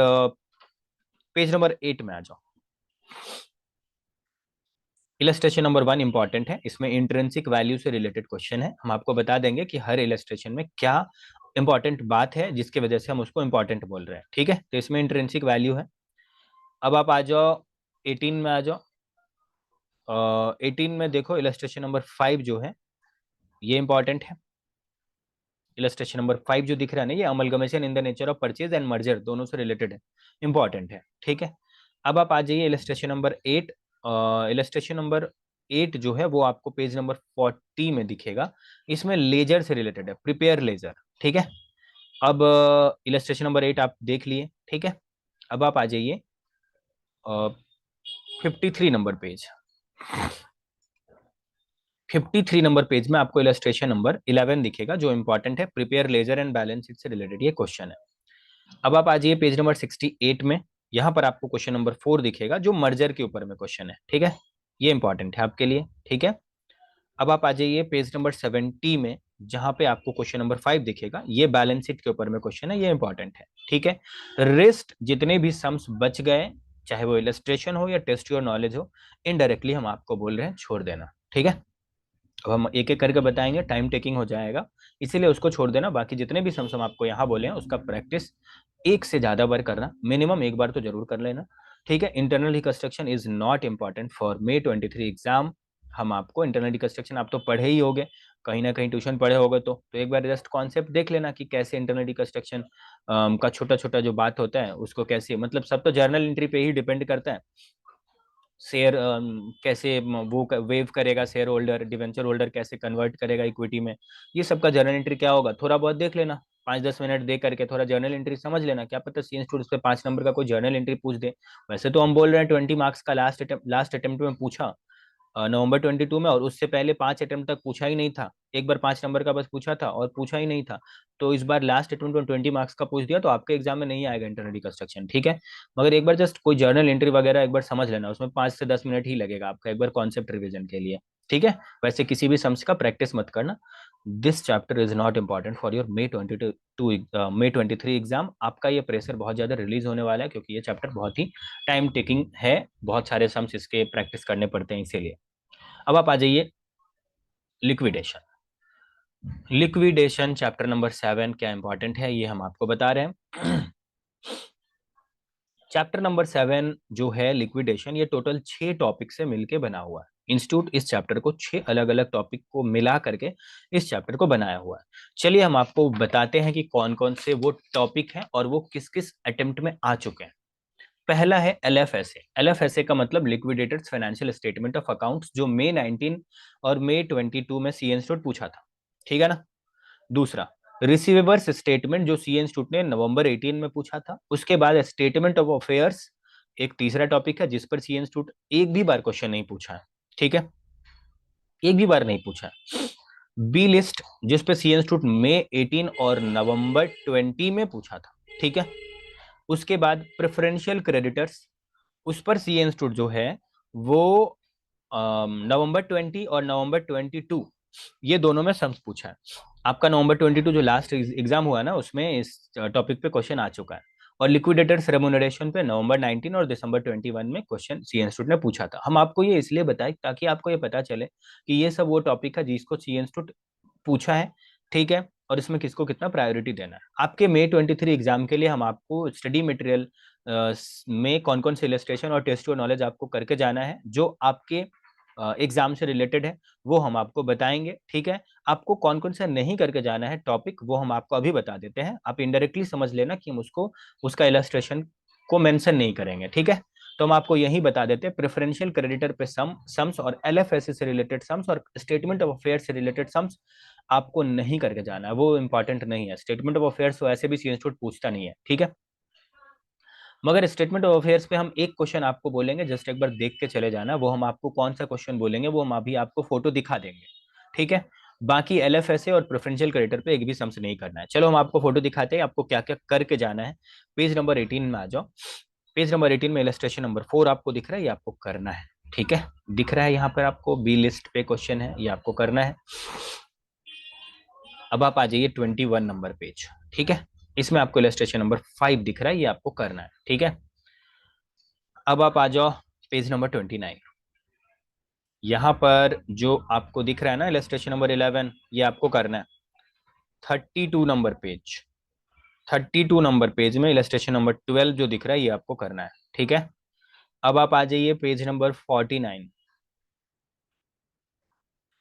8 में आ जाओ। इलस्ट्रेशन नंबर 1 इंपॉर्टेंट है, इसमें इंट्रिंसिक वैल्यू से रिलेटेड क्वेश्चन है। हम आपको बता देंगे कि हर इलस्ट्रेशन में क्या इंपॉर्टेंट बात है जिसकी वजह से हम उसको इंपॉर्टेंट बोल रहे हैं, ठीक है। तो इसमें इंट्रिंसिक वैल्यू है। अब आप आ जाओ 18 में आ जाओ। 18 में देखो इलस्ट्रेशन नंबर 5 जो है ये इंपॉर्टेंट है। इलस्ट्रेशन नंबर 5 जो दिख रहा है ना, ये amalgamation in the nature of purchase and merger दोनों से रिलेटेड है, इंपॉर्टेंट है, ठीक है। अब आप आ जाइए इलस्ट्रेशन नंबर 8। इलस्ट्रेशन नंबर 8 जो है वो आपको पेज नंबर 40 में दिखेगा। इसमें लेजर से रिलेटेड है, प्रिपेयर लेजर, ठीक है। अब इलस्ट्रेशन नंबर 8 आप देख लिए, ठीक है। अब आप आ जाइए 53 नंबर पेज। 53 नंबर पेज में आपको इलस्ट्रेशन नंबर 11 दिखेगा जो इंपॉर्टेंट है, prepare ledger and balance sheet से रिलेटेड ये क्वेश्चन है। अब आप आ जाइए पेज नंबर 68 में। यहाँ पर आपको क्वेश्चन नंबर 4 दिखेगा जो मर्जर के ऊपर में क्वेश्चन है, ठीक है। ये इंपॉर्टेंट है आपके लिए, ठीक है। अब आप आ जाइए पेज नंबर 70 में, जहां पे आपको क्वेश्चन नंबर 5 दिखेगा, ये बैलेंस शीट के ऊपर में क्वेश्चन है, ये इंपॉर्टेंट है, ठीक है। रेस्ट जितने भी सम्स बच गए, चाहे वो इलस्ट्रेशन हो या टेस्ट योर नॉलेज हो, इनडायरेक्टली हम आपको बोल रहे हैं छोड़ देना, ठीक है। अब हम एक एक करके बताएंगे, टाइम टेकिंग हो जाएगा, इसीलिए उसको छोड़ देना। बाकी जितने भी सम आपको यहाँ बोले हैं उसका प्रैक्टिस एक से ज्यादा बार करना, मिनिमम एक बार तो जरूर कर लेना, ठीक है। Internal reconstruction is not important for May 23 exam. हम आपको इंटरनल रिकंस्ट्रक्शन आप तो पढ़े ही होगे, कहीं ना कहीं ट्यूशन पढ़े होगे, तो एक बार जस्ट कॉन्सेप्ट देख लेना कि कैसे इंटरनल रिकंस्ट्रक्शन का छोटा छोटा जो बात होता है उसको कैसे, मतलब सब तो जर्नल एंट्री पे ही डिपेंड करता है। शेयर कैसे वो वेव करेगा, शेयर होल्डर डिवेंचर होल्डर कैसे कन्वर्ट करेगा इक्विटी में, ये सबका जर्नल एंट्री क्या होगा थोड़ा बहुत देख लेना। 5 10 मिनट दे करके थोड़ा जर्नल एंट्री समझ लेना, क्या पता सी स्टूडेंट्स पे 5 नंबर का कोई जर्नल एंट्री पूछ दे। वैसे तो हम बोल रहे हैं 20 मार्क्स का लास्ट अटेम्प्ट में पूछा नवंबर 22 में, और उससे पहले 5 अटेम्प्ट तक पूछा ही नहीं था। एक बार 5 नंबर का बस पूछा था और पूछा ही नहीं था। तो इस बार लास्ट अटेम्प्ट में 20 मार्क्स का पूछ दिया तो आपके एग्जाम में नहीं आएगा इंटरनल रिकंस्ट्रक्शन, ठीक है। मगर एक बार जस्ट कोई जर्नल एंट्री वगैरह एक बार समझ लेना, उसमें 5 से 10 मिनट ही लगेगा आपका एक बार कॉन्सेप्ट रिवीजन के लिए, ठीक है, वैसे किसी भी सम्स का प्रैक्टिस मत करना। This chapter is not important for your May 23 exam. आपका ये प्रेशर बहुत ज्यादा रिलीज होने वाला है, क्योंकि ये चैप्टर बहुत ही टाइम टेकिंग है, बहुत सारे सम्स इसके प्रैक्टिस करने पड़ते हैं इसीलिए। अब आप आ जाइए लिक्विडेशन। लिक्विडेशन चैप्टर नंबर 7 क्या इंपॉर्टेंट है ये हम आपको बता रहे हैं। चैप्टर नंबर 7 जो है लिक्विडेशन, ये टोटल 6 टॉपिक से मिलके बना हुआ है। इंस्टीट्यूट इस चैप्टर को 6 अलग अलग टॉपिक को मिला करके इस चैप्टर को बनाया हुआ है। चलिए हम आपको बताते हैं कि कौन कौन से वो टॉपिक हैं और वो किस किस अटेम्प्ट में आ चुके हैं। पहला है LFSA। LFSA का मतलब liquidators financial statement of accounts, जो May 19 और May 22 में सी इंस्टीट्यूट पूछा था, ठीक है ना। दूसरा रिसीवेबल्स स्टेटमेंट, जो सी इंस्टीट्यूट ने नवंबर 18 में पूछा था। उसके बाद स्टेटमेंट ऑफ अफेयर्स, एक तीसरा टॉपिक है जिस पर सी इंस्टीट्यूट एक भी बार क्वेश्चन नहीं पूछा है, ठीक है, एक भी बार नहीं पूछा है। बी लिस्ट, जिस पे सी इंस्टीट्यूट May 18 और नवंबर 20 में पूछा था, ठीक है। उसके बाद प्रेफरेंशियल क्रेडिटर्स, उस पर सी इंस्टीट्यूट जो है वो नवंबर 20 और नवंबर 22 ये दोनों में सम्स पूछा है। आपका नवंबर 22 जो लास्ट एग्जाम हुआ ना, उसमें इस टॉपिक पे क्वेश्चन आ चुका है। और लिक्विडेटर्स रेमुनरेशन पे नवंबर 19 और दिसंबर 21 में क्वेश्चन सी इंस्टीट्यूट ने पूछा था। हम आपको ये इसलिए बताएं ताकि आपको ये पता चले कि ये सब वो टॉपिक है जिसको सी इंस्टीट्यूट पूछा है, ठीक है, और इसमें किसको कितना प्रायोरिटी देना है। आपके May 23 एग्जाम के लिए हम आपको स्टडी मटेरियल में कौन कौन से इलस्ट्रेशन और टेस्ट नॉलेज आपको करके जाना है जो आपके एग्जाम से रिलेटेड है, वो हम आपको बताएंगे, ठीक है। आपको कौन कौन सा नहीं करके जाना है टॉपिक, वो हम आपको अभी बता देते हैं। आप इनडायरेक्टली समझ लेना कि हम उसको उसका इलस्ट्रेशन को मेंशन नहीं करेंगे, ठीक है। तो हम आपको यही बता देते हैं, प्रेफरेंशियल क्रेडिटर पे सम्स और LFSA से रिलेटेड सम्स और स्टेटमेंट ऑफ अफेयर्स से रिलेटेड सम्स आपको नहीं करके जाना है, वो इंपॉर्टेंट नहीं है। स्टेटमेंट ऑफ अफेयर्स तो ऐसे भी सी इंस्टीट्यूट पूछता नहीं है, ठीक है। मगर स्टेटमेंट ऑफ अफेयर्स पे हम एक क्वेश्चन आपको बोलेंगे, जस्ट एक बार देख के चले जाना। वो हम आपको कौन सा क्वेश्चन बोलेंगे वो हम अभी आपको फोटो दिखा देंगे, ठीक है। बाकी LFSA और प्रेफरेंशियल क्रेडिटर पे एक भी सम्स नहीं करना है। चलो हम आपको फोटो दिखाते हैं आपको क्या क्या करके जाना है। पेज नंबर 18 में आ जाओ। पेज नंबर 18 में इलस्ट्रेशन नंबर 4 आपको दिख रहा है, ये आपको करना है, ठीक है। दिख रहा है यहाँ पर आपको बी लिस्ट पे क्वेश्चन है, ये आपको करना है। अब आप आ जाइए 21 नंबर पेज, ठीक है। इसमें आपको इलस्ट्रेशन नंबर 5 दिख रहा है, ये आपको करना है, ठीक है। अब आप आ जाओ पेज नंबर 29। यहां पर जो आपको दिख रहा है ना इलस्ट्रेशन नंबर 11, ये आपको करना है। 32 नंबर पेज, 32 नंबर पेज में इलस्ट्रेशन नंबर 12 जो दिख रहा है ये आपको करना है, ठीक है। अब आप आ जाइए पेज नंबर 49,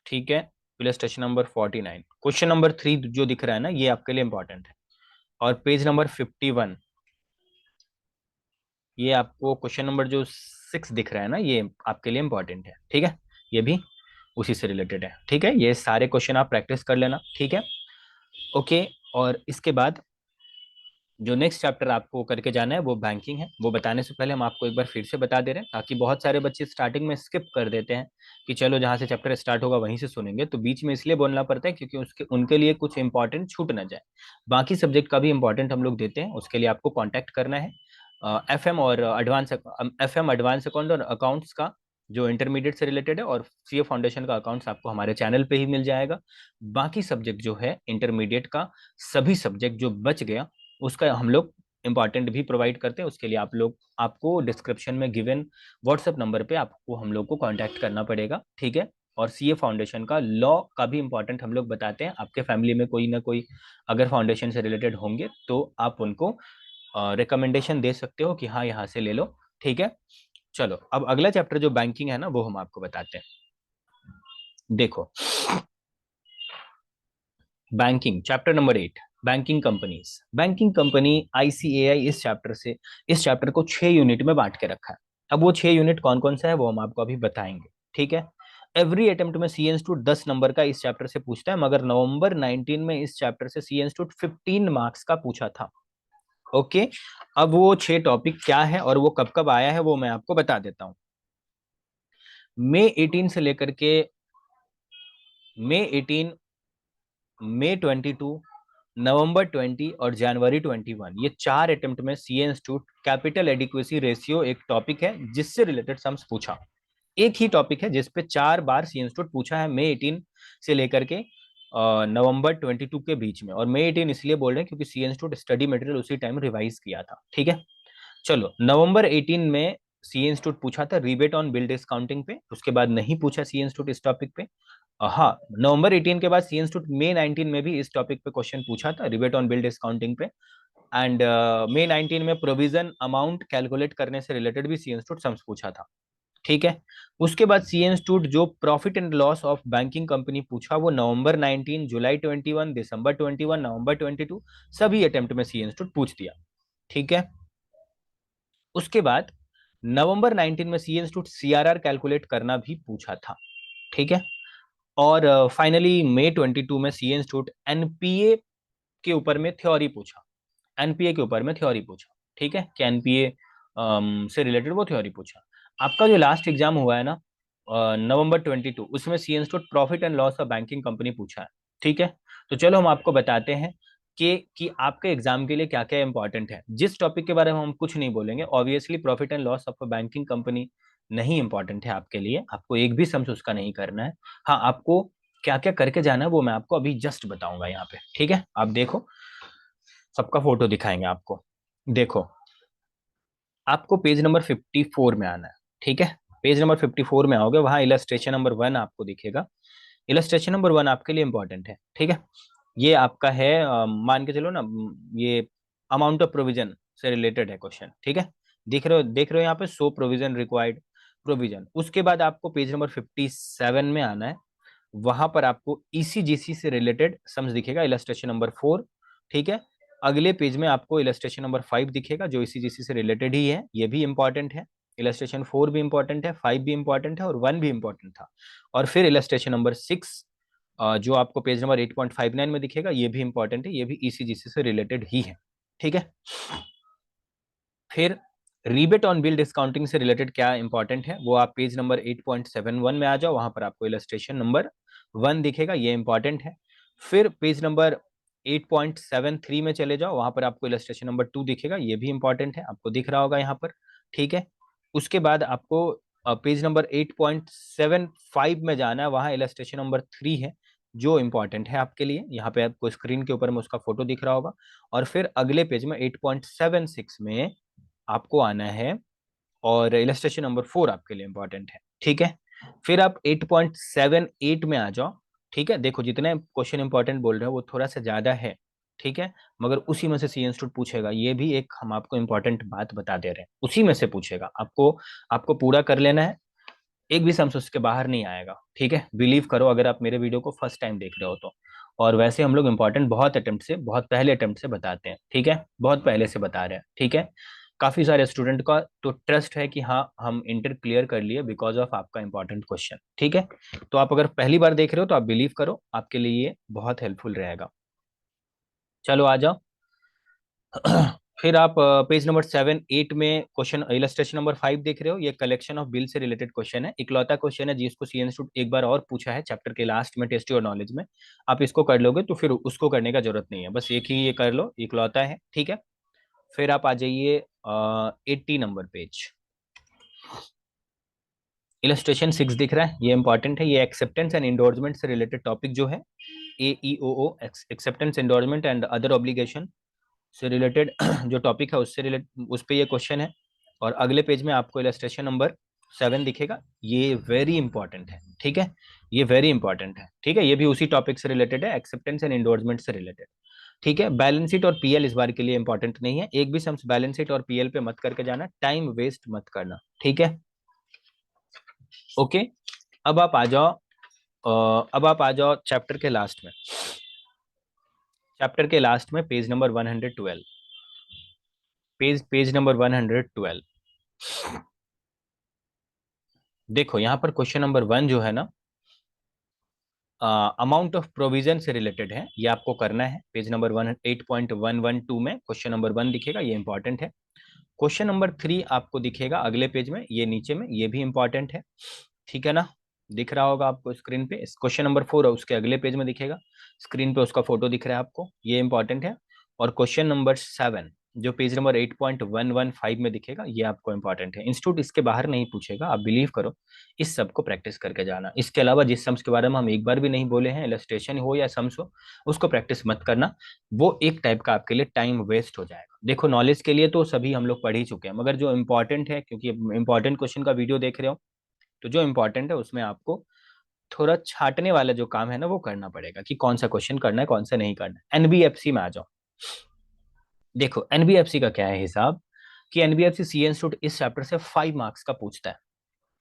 ठीक है। इलस्ट्रेशन नंबर 49 क्वेश्चन नंबर 3 जो दिख रहा है ना, ये आपके लिए इंपॉर्टेंट है। और पेज नंबर 51, ये आपको क्वेश्चन नंबर जो 6 दिख रहा है ना, ये आपके लिए इंपॉर्टेंट है, ठीक है। ये भी उसी से रिलेटेड है, ठीक है। ये सारे क्वेश्चन आप प्रैक्टिस कर लेना, ठीक है, ओके। और इसके बाद जो नेक्स्ट चैप्टर आपको करके जाना है वो बैंकिंग है। वो बताने से पहले हम आपको एक बार फिर से बता दे रहे हैं, ताकि बहुत सारे बच्चे स्टार्टिंग में स्किप कर देते हैं कि चलो जहाँ से चैप्टर स्टार्ट होगा वहीं से सुनेंगे। तो बीच में इसलिए बोलना पड़ता है क्योंकि उसके उनके लिए कुछ इंपॉर्टेंट छूट ना जाए। बाकी सब्जेक्ट का भी इंपॉर्टेंट हम लोग देते हैं, उसके लिए आपको कॉन्टैक्ट करना है। एफ एम एडवांस अकाउंट और अकाउंट्स का जो इंटरमीडिएट से रिलेटेड है, और सीए फाउंडेशन का अकाउंट्स आपको हमारे चैनल पे ही मिल जाएगा। बाकी सब्जेक्ट जो है इंटरमीडिएट का, सभी सब्जेक्ट जो बच गया उसका हम लोग इंपॉर्टेंट भी प्रोवाइड करते हैं। उसके लिए आप लोग आपको डिस्क्रिप्शन में गिवन व्हाट्सएप नंबर पे आपको हम लोग को कांटेक्ट करना पड़ेगा, ठीक है। और सीए फाउंडेशन का लॉ का भी इंपॉर्टेंट हम लोग बताते हैं। आपके फैमिली में कोई ना कोई अगर फाउंडेशन से रिलेटेड होंगे तो आप उनको रिकमेंडेशन दे सकते हो कि हाँ यहाँ से ले लो, ठीक है। चलो अब अगला चैप्टर जो बैंकिंग है ना, वो हम आपको बताते हैं। देखो, banking chapter number 8, banking companies. Banking company ICAI इस चैप्टर को 6 यूनिट में बांट के रखा है। अब वो 6 यूनिट कौन कौन सा है वो हम आपको अभी बताएंगे, ठीक है। एवरी अटेम्प्ट में सी इंस्टीट्यूट 10 नंबर का इस चैप्टर से पूछता है, मगर नवंबर 19 में इस चैप्टर से सी इंस्टीट्यूट 15 मार्क्स का पूछा था, ओके। अब वो 6 टॉपिक क्या है और वो कब कब आया है वो मैं आपको बता देता हूँ। May 18 से लेकर के May 18, May 22, नवंबर 20 और जनवरी 21, ये 4 अटेम्प्ट में सी इंस्टीट्यूट कैपिटल एडिक्वेसी रेशियो एक टॉपिक है जिससे रिलेटेड सम्स पूछा, एक ही टॉपिक है जिसपे 4 बार सी इंस्टीट्यूट पूछा है, मई 18 से लेकर के नवंबर 22 के बीच में। और मई 18 इसलिए बोल रहे हैं क्योंकि सी इंस्टीट्यूट स्टडी मटेरियल उसी टाइम रिवाइज किया था। ठीक है, चलो नवंबर 18 में सी इंस्टीट्यूट पूछा था रिबेट ऑन बिल डिस्काउंटिंग पे, उसके बाद नहीं पूछा सी इंस्टीट्यूट इस टॉपिक पे। हाँ, नवंबर 18 के बाद सी इंस्टीट्यूट मई 19 में भी इस टॉपिक पे क्वेश्चन पूछा था, रिबेट ऑन बिल डिस्काउंटिंग पे। एंड मई 19 में प्रोविजन अमाउंट कैलकुलेट करने से रिलेटेड भी सी इंस्टीट्यूट सम्स पूछा था। ठीक है, उसके बाद सी इंस्टीट्यूट जो profit and loss of banking company पूछा वो नवंबर 19, जुलाई 21, दिसंबर 21, नवंबर 22 सभी अटेम्प्ट में सी इंस्टीट्यूट पूछ दिया। ठीक है, उसके बाद नवंबर 19 में सी इंस्टीट्यूट सीआरआर कैलकुलेट करना भी पूछा था। ठीक है, और फाइनली मई 22 में सी इंस्टीट्यूट एनपीए के ऊपर में थ्योरी पूछा। एनपीए के ऊपर में थ्योरी पूछा। ठीक है, कि एनपीए से रिलेटेड वो थ्योरी पूछा। आपका जो लास्ट एग्जाम हुआ है ना नवंबर 22, उसमें सी institute profit and loss of banking company पूछा है। ठीक है, तो चलो हम आपको बताते हैं कि आपके एग्जाम के लिए क्या क्या इंपॉर्टेंट है। जिस टॉपिक के बारे में हम कुछ नहीं बोलेंगे, obviously profit and loss of a banking company नहीं इंपॉर्टेंट है आपके लिए, आपको एक भी सम्स उसका नहीं करना है। हाँ, आपको क्या क्या करके जाना है वो मैं आपको अभी जस्ट बताऊंगा यहाँ पे। ठीक है, आप देखो, सबका फोटो दिखाएंगे आपको। देखो, आपको पेज नंबर 54 में आना है। ठीक है, पेज नंबर 54 में आओगे, वहां इलस्ट्रेशन नंबर 1 आपको दिखेगा। इलस्ट्रेशन नंबर 1 आपके लिए इंपॉर्टेंट है। ठीक है, ये आपका है मान के चलो ना, ये अमाउंट ऑफ प्रोविजन से रिलेटेड है क्वेश्चन। ठीक है, देख रहे हो यहाँ पे सो प्रोविजन रिक्वायर्ड प्रोविजन। उसके बाद आपको पेज नंबर 57 में आना है, वहां पर आपको ईसीजीसी से रिलेटेड सम्स दिखेगा, इलस्ट्रेशन नंबर 4। ठीक है, अगले पेज में आपको इलस्ट्रेशन नंबर 5 दिखेगा जो ईसीजीसी से रिलेटेड ही है, ये भी इंपॉर्टेंट है। इलस्ट्रेशन 4 भी इंपॉर्टेंट है, 5 भी इंपॉर्टेंट है और 1 भी इंपॉर्टेंट था। और फिर इलस्ट्रेशन नंबर 6 जो आपको पेज नंबर 8.59 में दिखेगा, ये भी इंपॉर्टेंट है, ये भी ईसीजीसी से रिलेटेड ही है। ठीक है, फिर रीबेट ऑन बिल डिस्काउंटिंग से रिलेटेड क्या इंपॉर्टेंट है वो आप पेज नंबर 8.71 में आ जाओ, वहां पर आपको इलस्ट्रेशन नंबर 1 दिखेगा, ये इंपॉर्टेंट है। फिर पेज नंबर 8.73 में चले जाओ, वहां पर आपको इलस्ट्रेशन नंबर 2 दिखेगा, ये भी इंपॉर्टेंट है, आपको दिख रहा होगा यहाँ पर। ठीक है, उसके बाद आपको पेज नंबर 8.75 में जाना है, वहां इलस्ट्रेशन नंबर 3 है जो इंपॉर्टेंट है आपके लिए, यहाँ पे आपको स्क्रीन के ऊपर में उसका फोटो दिख रहा होगा। और फिर अगले पेज में 8.76 में आपको आना है, और इलस्ट्रेशन नंबर 4 आपके लिए इंपॉर्टेंट है। ठीक है, फिर आप 8.78 में आ जाओ। ठीक है, देखो जितने क्वेश्चन इंपॉर्टेंट बोल रहे हो वो थोड़ा सा ज्यादा है। ठीक है, मगर उसी में से सी इंस्टीट्यूट पूछेगा, ये भी एक हम आपको इंपॉर्टेंट बात बता दे रहे हैं, उसी में से पूछेगा। आपको आपको पूरा कर लेना है, एक भी सम्स उसके बाहर नहीं आएगा। ठीक है, बिलीव करो अगर आप मेरे वीडियो को फर्स्ट टाइम देख रहे हो तो। और वैसे हम लोग इंपॉर्टेंट बहुत अटेम्प्ट से, बहुत पहले अटेम्प्ट से बताते हैं। ठीक है, बहुत पहले से बता रहे हैं। ठीक है, काफी सारे स्टूडेंट का तो ट्रस्ट है कि हाँ हम इंटर क्लियर कर लिए बिकॉज ऑफ आपका इंपॉर्टेंट क्वेश्चन। ठीक है, तो आप अगर पहली बार देख रहे हो तो आप बिलीव करो, आपके लिए ये बहुत हेल्पफुल रहेगा। चलो आ जाओ। फिर आप पेज नंबर 7, 8 में क्वेश्चन इलस्ट्रेशन नंबर 5 देख रहे हो, ये कलेक्शन ऑफ बिल से रिलेटेड क्वेश्चन है, इकलौता क्वेश्चन है जिसको सी इंस्टीट्यूट एक बार और पूछा है चैप्टर के लास्ट में टेस्ट योर नॉलेज में। आप इसको कर लोगे तो फिर उसको करने का जरूरत नहीं है, बस एक ही ये कर लो, इकलौता है। ठीक है, फिर आप आ जाइए 80 नंबर पेज, इलस्ट्रेशन 6 दिख रहा है, ये इंपॉर्टेंट है, ये एक्सेप्टेंस एंड इंडोर्समेंट से रिलेटेड टॉपिक जो है, AEOO acceptance endorsement and other obligation से रिलेटेड जो टॉपिक है उससे रिलेटेड, उस पे ये क्वेश्चन है। और अगले पेज में आपको इलस्ट्रेशन नंबर 7 दिखेगा, ये वेरी इंपॉर्टेंट है। ठीक है, ये वेरी इंपॉर्टेंट है। ठीक है, ये भी उसी टॉपिक से रिलेटेड है, एक्सेप्टेंस एंड इंडोर्समेंट से रिलेटेड। ठीक है, बैलेंस शीट और पीएल इस बार के लिए इंपॉर्टेंट नहीं है, एक भी सम्स बैलेंस शीट और पीएल पे मत करके जाना, टाइम वेस्ट मत करना। ठीक है, ओके, अब आप आ जाओ अब आप आ जाओ चैप्टर के लास्ट में, चैप्टर के लास्ट में पेज नंबर 112, पेज नंबर 112। देखो यहाँ पर क्वेश्चन नंबर 1 जो है ना, अमाउंट ऑफ प्रोविजन से रिलेटेड है, ये आपको करना है। पेज नंबर 8.112 में क्वेश्चन नंबर 1 दिखेगा, ये इंपॉर्टेंट है। क्वेश्चन नंबर 3 आपको दिखेगा अगले पेज में, ये नीचे में, ये भी इंपॉर्टेंट है। ठीक है ना, दिख रहा होगा आपको स्क्रीन पे। क्वेश्चन नंबर 4 है उसके अगले पेज में दिखेगा, स्क्रीन पे उसका फोटो दिख रहा है आपको, ये इंपॉर्टेंट है। और क्वेश्चन नंबर 7 जो पेज नंबर 8.115 में दिखेगा, ये आपको इंपॉर्टेंट है। इंस्टीट्यूट इसके बाहर नहीं पूछेगा, आप बिलीव करो। इस सब को प्रैक्टिस करके जाना। इसके अलावा जिस सम्स के बारे में हम एक बार भी नहीं बोले हैं, इलस्ट्रेशन हो या सम्स हो, उसको प्रैक्टिस मत करना। वो एक टाइप का आपके लिए टाइम वेस्ट हो जाएगा। देखो, नॉलेज के लिए तो सभी हम लोग पढ़ ही चुके हैं, मगर जो इंपॉर्टेंट है, क्योंकि इंपॉर्टेंट क्वेश्चन का वीडियो देख रहे हो, तो जो इंपॉर्टेंट है उसमें आपको थोड़ा छाटने वाला जो काम है ना, वो करना पड़ेगा कि कौन सा क्वेश्चन करना है, कौन सा नहीं करना है। एनबीएफसी में आ जाओ। देखो, एनबीएफसी का क्या है हिसाब, कि एनबीएफसी सी इंस्टीट्यूट इस चैप्टर से 5 मार्क्स का पूछता है।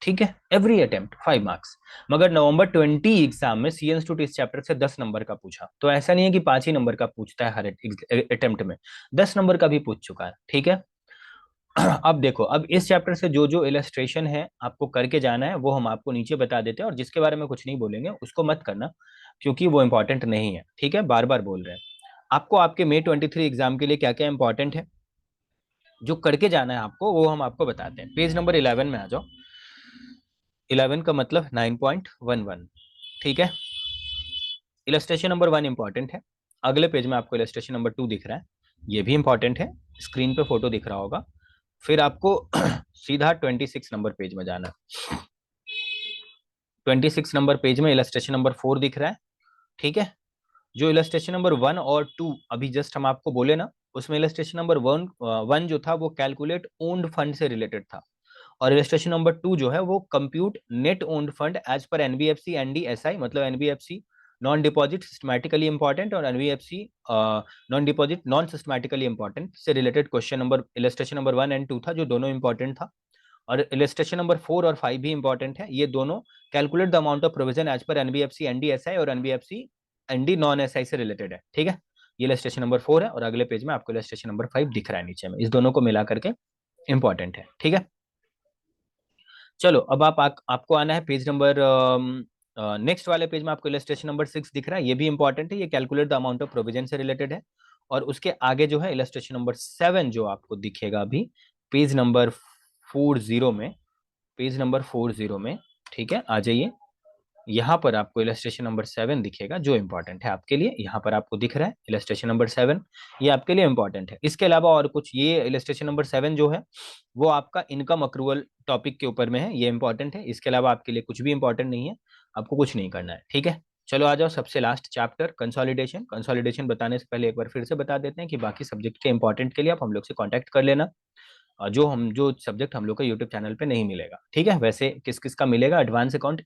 ठीक है, एवरी अटेम्प्ट 5 मार्क्स। मगर नवंबर 20 एग्जाम में सी इंस्टीट्यूट इस चैप्टर से 10 नंबर का पूछा। तो ऐसा नहीं है कि 5 ही नंबर का पूछता है हर अटेम्प्ट में, 10 नंबर का भी पूछ चुका है। ठीक है। अब देखो, अब इस चैप्टर से जो जो इलस्ट्रेशन है आपको करके जाना है, वो हम आपको नीचे बता देते हैं, और जिसके बारे में कुछ नहीं बोलेंगे उसको मत करना, क्योंकि वो इंपॉर्टेंट नहीं है। ठीक है, बार बार बोल रहे हैं आपको। आपके May 23 एग्जाम के लिए क्या क्या इंपॉर्टेंट है, जो करके जाना है आपको, वो हम आपको बताते हैं। पेज नंबर 11 में आ जाओ। 11 का मतलब 9.11। ठीक है। इलस्ट्रेशन नंबर 1 इंपॉर्टेंट है। अगले पेज में आपको इलस्ट्रेशन नंबर 2 दिख रहा है, ये भी इंपॉर्टेंट है। स्क्रीन पे फोटो दिख रहा होगा। फिर आपको सीधा 26 नंबर पेज में जाना। 26 नंबर पेज में इलस्ट्रेशन नंबर 4 दिख रहा है। ठीक है। जो इलस्ट्रेशन नंबर 1 और 2 अभी जस्ट हम आपको बोले ना, उसमें इलस्ट्रेशन नंबर 1 जो था वो कैलकुलेट ओन्ड फंड से रिलेटेड था, और इलस्ट्रेशन नंबर 2 जो है वो compute net owned fund as per NBFC NDSI, मतलब NBFC non deposit systemically important और NBFC non deposit non systemically important से related question number illustration number 1 and 2 था, जो दोनों इंपॉर्टेंट था। और इलस्ट्रेशन नंबर 4 और 5 भी इंपॉर्टेंट है। ये दोनों calculate the amount of provision as per NBFC NDSI और एनबीएफसी एनडी नॉन एसआई से रिलेटेड है। ठीक है। ये इलस्ट्रेशन नंबर 4 है, और अगले पेज में आपको इलस्ट्रेशन नंबर 5 दिख रहा है नीचे में। इस दोनों को मिला करके इंपॉर्टेंट है। ठीक है। चलो, अब आपको आना है पेज नंबर नेक्स्ट वाले पेज में। आपको इलस्ट्रेशन नंबर 6 दिख रहा है, ये भी इंपॉर्टेंट है। ये calculate the amount of provision से रिलेटेड है। और उसके आगे जो है इलस्ट्रेशन नंबर 7 जो आपको दिखेगा अभी पेज नंबर 40 में, पेज नंबर 40 में। ठीक है, आ जाइए। यहाँ पर आपको इलस्ट्रेशन नंबर 7 दिखेगा, जो इंपॉर्टेंट है आपके लिए। यहाँ पर आपको दिख रहा है इलस्ट्रेशन नंबर 7, ये आपके लिए इंपॉर्टेंट है। इसके अलावा और कुछ, ये इलस्ट्रेशन नंबर 7 जो है वो आपका इनकम अक्रूवल टॉपिक के ऊपर में है, ये इंपॉर्टेंट है। इसके अलावा आपके लिए कुछ भी इंपॉर्टेंट नहीं है, आपको कुछ नहीं करना है। ठीक है। चलो आ जाओ, सबसे लास्ट चैप्टर कंसोलिडेशन। कंसोलिडेशन बताने से पहले एक बार फिर से बता देते हैं कि बाकी सब्जेक्ट के इंपॉर्टेंट के लिए आप हम लोग से कॉन्टैक्ट कर लेना। जो सब्जेक्ट हम लोग का यूट्यूब चैनल पे नहीं मिलेगा। ठीक है। वैसे किस किस का मिलेगा, एडवांस अकाउंट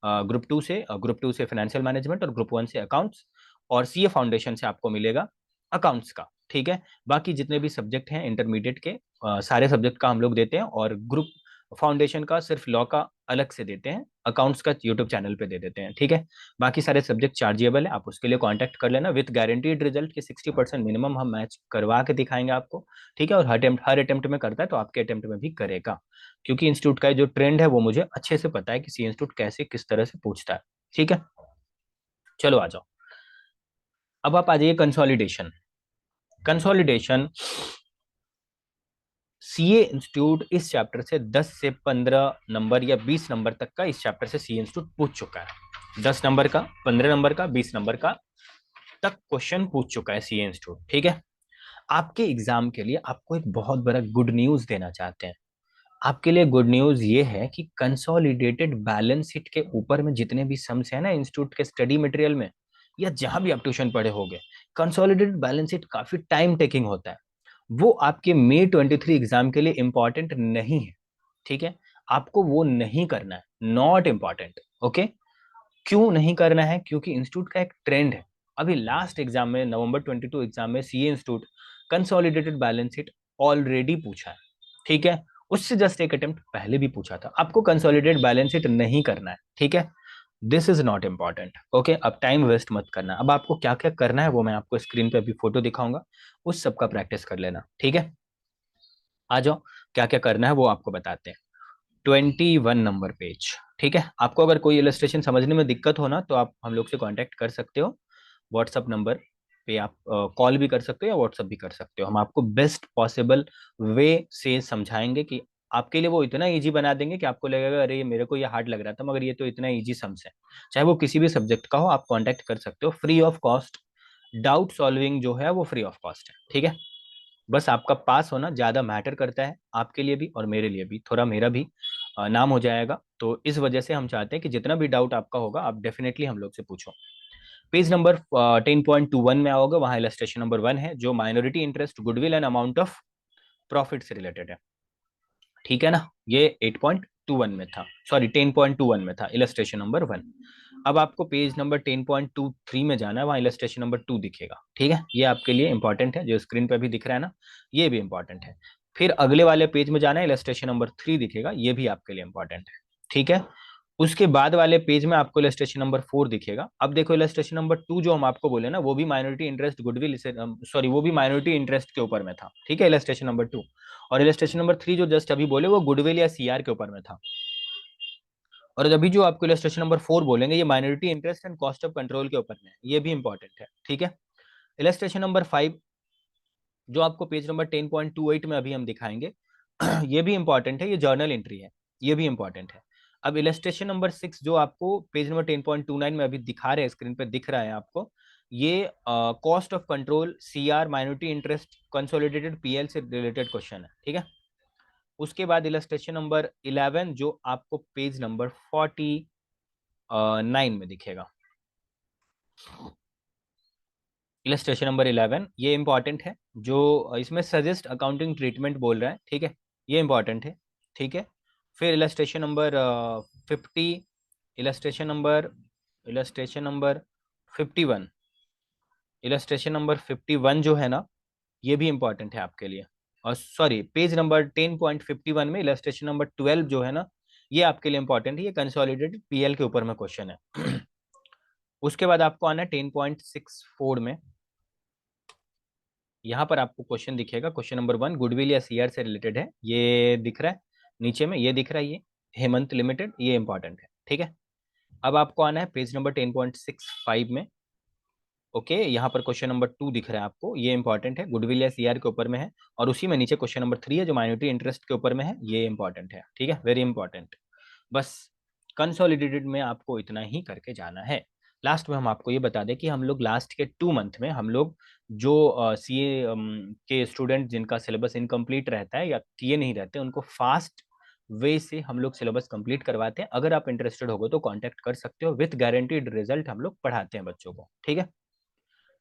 ग्रुप 2 से फाइनेंशियल मैनेजमेंट, और ग्रुप 1 से अकाउंट्स, और सीए फाउंडेशन से आपको मिलेगा अकाउंट्स का। ठीक है। बाकी जितने भी सब्जेक्ट हैं इंटरमीडिएट के, सारे सब्जेक्ट का हम लोग देते हैं, और ग्रुप फाउंडेशन का सिर्फ लॉ का अलग से देते हैं, अकाउंट्स का यूट्यूब चैनल पे दे देते हैं। ठीक है। बाकी सारे सब्जेक्ट चार्जेबल है, आप उसके लिए कांटेक्ट कर लेना विद गारंटीड रिजल्ट के 60% मिनिमम हम मैच करवा के दिखाएंगे आपको। ठीक है। और हर अटेम्प्ट में करता है, तो आपके अटेम्प्ट में भी करेगा, क्योंकि इंस्टीट्यूट का जो ट्रेंड है वो मुझे अच्छे से पता है कि सी इंस्टीट्यूट कैसे किस तरह से पूछता है। ठीक है। चलो आ जाओ, अब आप आ जाइए कंसोलिडेशन। कंसोलिडेशन, सीए इंस्टीट्यूट इस चैप्टर से 10 से 15 नंबर या 20 नंबर तक का इस चैप्टर से सीए इंस्टीट्यूट पूछ चुका है। 10 नंबर का, 15 नंबर का, 20 नंबर का तक क्वेश्चन पूछ चुका है सीए इंस्टीट्यूट। ठीक है। आपके एग्जाम के लिए आपको एक बहुत बड़ा गुड न्यूज देना चाहते हैं। आपके लिए गुड न्यूज ये है कि कंसोलिडेटेड बैलेंस शीट के ऊपर में जितने भी सम्स है ना इंस्टीट्यूट के स्टडी मटेरियल में, या जहां भी आप ट्यूशन पढ़े होंगे, कंसोलिडेटेड बैलेंस शीट काफी टाइम टेकिंग होता है। वो आपके May 23 एग्जाम के लिए इंपॉर्टेंट नहीं है। ठीक है। आपको वो नहीं करना है, नॉट इंपॉर्टेंट। ओके। क्यों नहीं करना है, क्योंकि इंस्टीट्यूट का एक ट्रेंड है। अभी लास्ट एग्जाम में, नवंबर 22 एग्जाम में, CA institute consolidated balance sheet already पूछा है। ठीक है। उससे जस्ट एक अटेम्प्ट पहले भी पूछा था। आपको कंसोलिडेटेड बैलेंस शीट नहीं करना है। ठीक है। This is not important. Okay, अब टाइम वेस्ट मत करना। अब आपको क्या क्या करना है वो मैं आपको स्क्रीन पे अभी फोटो दिखाऊंगा, उस सब का प्रैक्टिस कर लेना। ठीक है। आ जाओ, क्या क्या करना है वो आपको बताते हैं। 21 नंबर पेज। ठीक है। आपको अगर कोई इलस्ट्रेशन समझने में दिक्कत हो ना, तो आप हम लोग से कांटेक्ट कर सकते हो। व्हाट्सअप नंबर पे आप कॉल भी कर सकते हो या व्हाट्सअप भी कर सकते हो। हम आपको बेस्ट पॉसिबल वे से समझाएंगे, कि आपके लिए वो इतना इजी बना देंगे कि आपको लगेगा अरे ये मेरे को ये हार्ड लग रहा था, मगर ये तो इतना इजी सम्स है। चाहे वो किसी भी सब्जेक्ट का हो, आप कांटेक्ट कर सकते हो free of cost. Doubt solving जो है वो फ्री ऑफ कॉस्ट है। ठीक है। बस आपका पास होना ज्यादा मैटर करता है आपके लिए भी और मेरे लिए भी, थोड़ा मेरा भी नाम हो जाएगा। तो इस वजह से हम चाहते हैं कि जितना भी डाउट आपका होगा आप डेफिनेटली हम लोग से पूछो। पेज नंबर 10.21 में आओगे, वहां इलस्ट्रेशन नंबर 1 है जो minority interest, goodwill and amount of profit से रिलेटेड है। ठीक है ना, ये 8.21 में था, सॉरी 10.21 में था, इलस्ट्रेशन नंबर 1। अब आपको पेज नंबर 10.23 में जाना है, वहां इलस्ट्रेशन नंबर 2 दिखेगा। ठीक है, ये आपके लिए इंपॉर्टेंट है, जो स्क्रीन पे भी दिख रहा है ना, ये भी इंपॉर्टेंट है। फिर अगले वाले पेज में जाना है, इलस्ट्रेशन नंबर 3 दिखेगा, ये भी आपके लिए इंपॉर्टेंट है। ठीक है, उसके बाद वाले पेज में आपको इलस्ट्रेशन नंबर 4 दिखेगा। अब देखो इलस्ट्रेशन नंबर 2 जो हम आपको बोले ना, वो भी माइनॉरिटी इंटरेस्ट गुडविल, सॉरी वो भी माइनॉरिटी इंटरेस्ट के ऊपर में था। ठीक है, इलस्ट्रेशन नंबर 2। और इलस्ट्रेशन नंबर 3 जो जस्ट अभी बोले वो गुडविल या सीआर के ऊपर में था। और अभी जो आपको इलस्ट्रेशन नंबर 4 बोलेंगे ये minority interest and cost of control के ऊपर में है, ये भी इंपॉर्टेंट है। ठीक है, इलस्ट्रेशन नंबर 5 जो आपको पेज नंबर 10.28 में अभी हम दिखाएंगे ये भी इंपॉर्टेंट है, ये जर्नल एंट्री है, ये भी इंपॉर्टेंट है। अब इलस्ट्रेशन नंबर 6 जो आपको पेज नंबर 10.29 में अभी दिखा रहे हैं, स्क्रीन पे दिख रहा है आपको, ये cost of control, CR, minority interest, consolidated PL से रिलेटेड क्वेश्चन है। ठीक है, उसके बाद इलस्ट्रेशन नंबर 11 जो आपको पेज नंबर 49 में दिखेगा, इलस्ट्रेशन नंबर 11 ये इंपॉर्टेंट है, जो इसमें सजेस्ट अकाउंटिंग ट्रीटमेंट बोल रहा है। ठीक है, ये इंपॉर्टेंट है। ठीक है, फिर illustration number 50, illustration number illustration number 51, illustration number 51 जो है ना, ये भी इंपॉर्टेंट है आपके लिए। और सॉरी पेज नंबर 10.51 में इलस्ट्रेशन नंबर 12 जो है ना, ये आपके लिए इंपॉर्टेंट है, ये कंसोलिडेटेड पीएल के ऊपर में क्वेश्चन है। उसके बाद आपको आना है 10.64 में, यहाँ पर आपको क्वेश्चन दिखेगा, क्वेश्चन नंबर 1 गुडविल या सीआर से रिलेटेड है, ये दिख रहा है नीचे में, ये दिख रहा है, ये हेमंत लिमिटेड, ये इंपॉर्टेंट है। ठीक है, अब आपको आना है पेज नंबर 10.65 में। ओके, यहाँ पर क्वेश्चन नंबर 2 दिख रहा है आपको, ये इंपॉर्टेंट है, गुडविल या सीआर के ऊपर में है। और उसी में नीचे क्वेश्चन नंबर 3 है जो माइनॉरिटी इंटरेस्ट के ऊपर में है, ये इंपॉर्टेंट है। ठीक है, वेरी इंपॉर्टेंट। बस कंसोलिडेटेड में आपको इतना ही करके जाना है। लास्ट में हम आपको ये बता दें कि हम लोग लास्ट के 2 मंथ में हम लोग जो सीए के स्टूडेंट जिनका सिलेबस इनकम्प्लीट रहता है या किए नहीं रहते, उनको फास्ट वे से हम लोग सिलेबस कंप्लीट करवाते हैं। अगर आप इंटरेस्टेड हो तो कांटेक्ट कर सकते हो, विथ गारंटीड रिजल्ट हम लोग पढ़ाते हैं बच्चों को। ठीक है,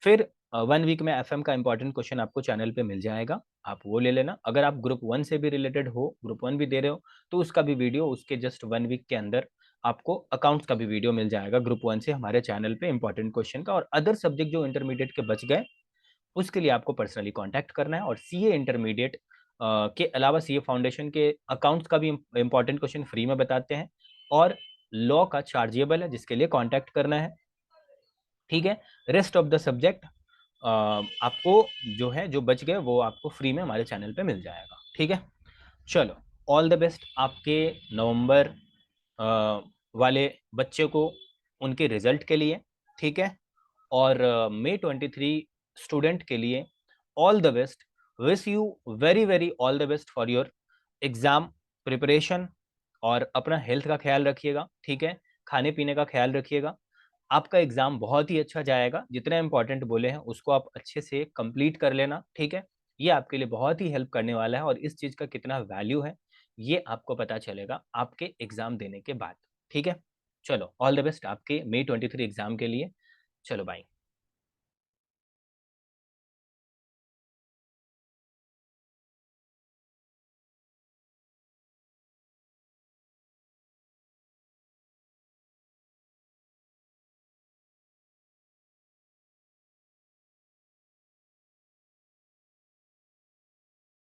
फिर 1 वीक में एफएम का इंपॉर्टेंट क्वेश्चन आपको चैनल पे मिल जाएगा, आप वो ले लेना। अगर आप ग्रुप 1 से भी रिलेटेड हो, ग्रुप 1 भी दे रहे हो, तो उसका भी वीडियो उसके जस्ट 1 वीक के अंदर आपको अकाउंट्स का भी वीडियो मिल जाएगा ग्रुप 1 से हमारे चैनल पे इंपॉर्टेंट क्वेश्चन का। और अदर सब्जेक्ट जो इंटरमीडिएट के बच गए उसके लिए आपको पर्सनली कॉन्टैक्ट करना है। और सीए इंटरमीडिएट के अलावा सीए फाउंडेशन के अकाउंट्स का भी इंपॉर्टेंट क्वेश्चन फ्री में बताते हैं, और लॉ का चार्जेबल है जिसके लिए कॉन्टैक्ट करना है। ठीक है, रेस्ट ऑफ द सब्जेक्ट आपको जो है जो बच गए वो आपको फ्री में हमारे चैनल पे मिल जाएगा। ठीक है, चलो, ऑल द बेस्ट आपके नवंबर वाले बच्चे को उनके रिजल्ट के लिए। ठीक है, और May 23 स्टूडेंट के लिए all the best, wish you very very all the best for your exam preparation. और अपना हेल्थ का ख्याल रखिएगा। ठीक है, खाने पीने का ख्याल रखिएगा। आपका एग्जाम बहुत ही अच्छा जाएगा, जितने इंपॉर्टेंट बोले हैं उसको आप अच्छे से कंप्लीट कर लेना। ठीक है, ये आपके लिए बहुत ही हेल्प करने वाला है, और इस चीज का कितना वैल्यू है ये आपको पता चलेगा आपके एग्जाम देने के बाद। ठीक है, चलो ऑल द बेस्ट आपके May 23 एग्जाम के लिए। चलो बाय।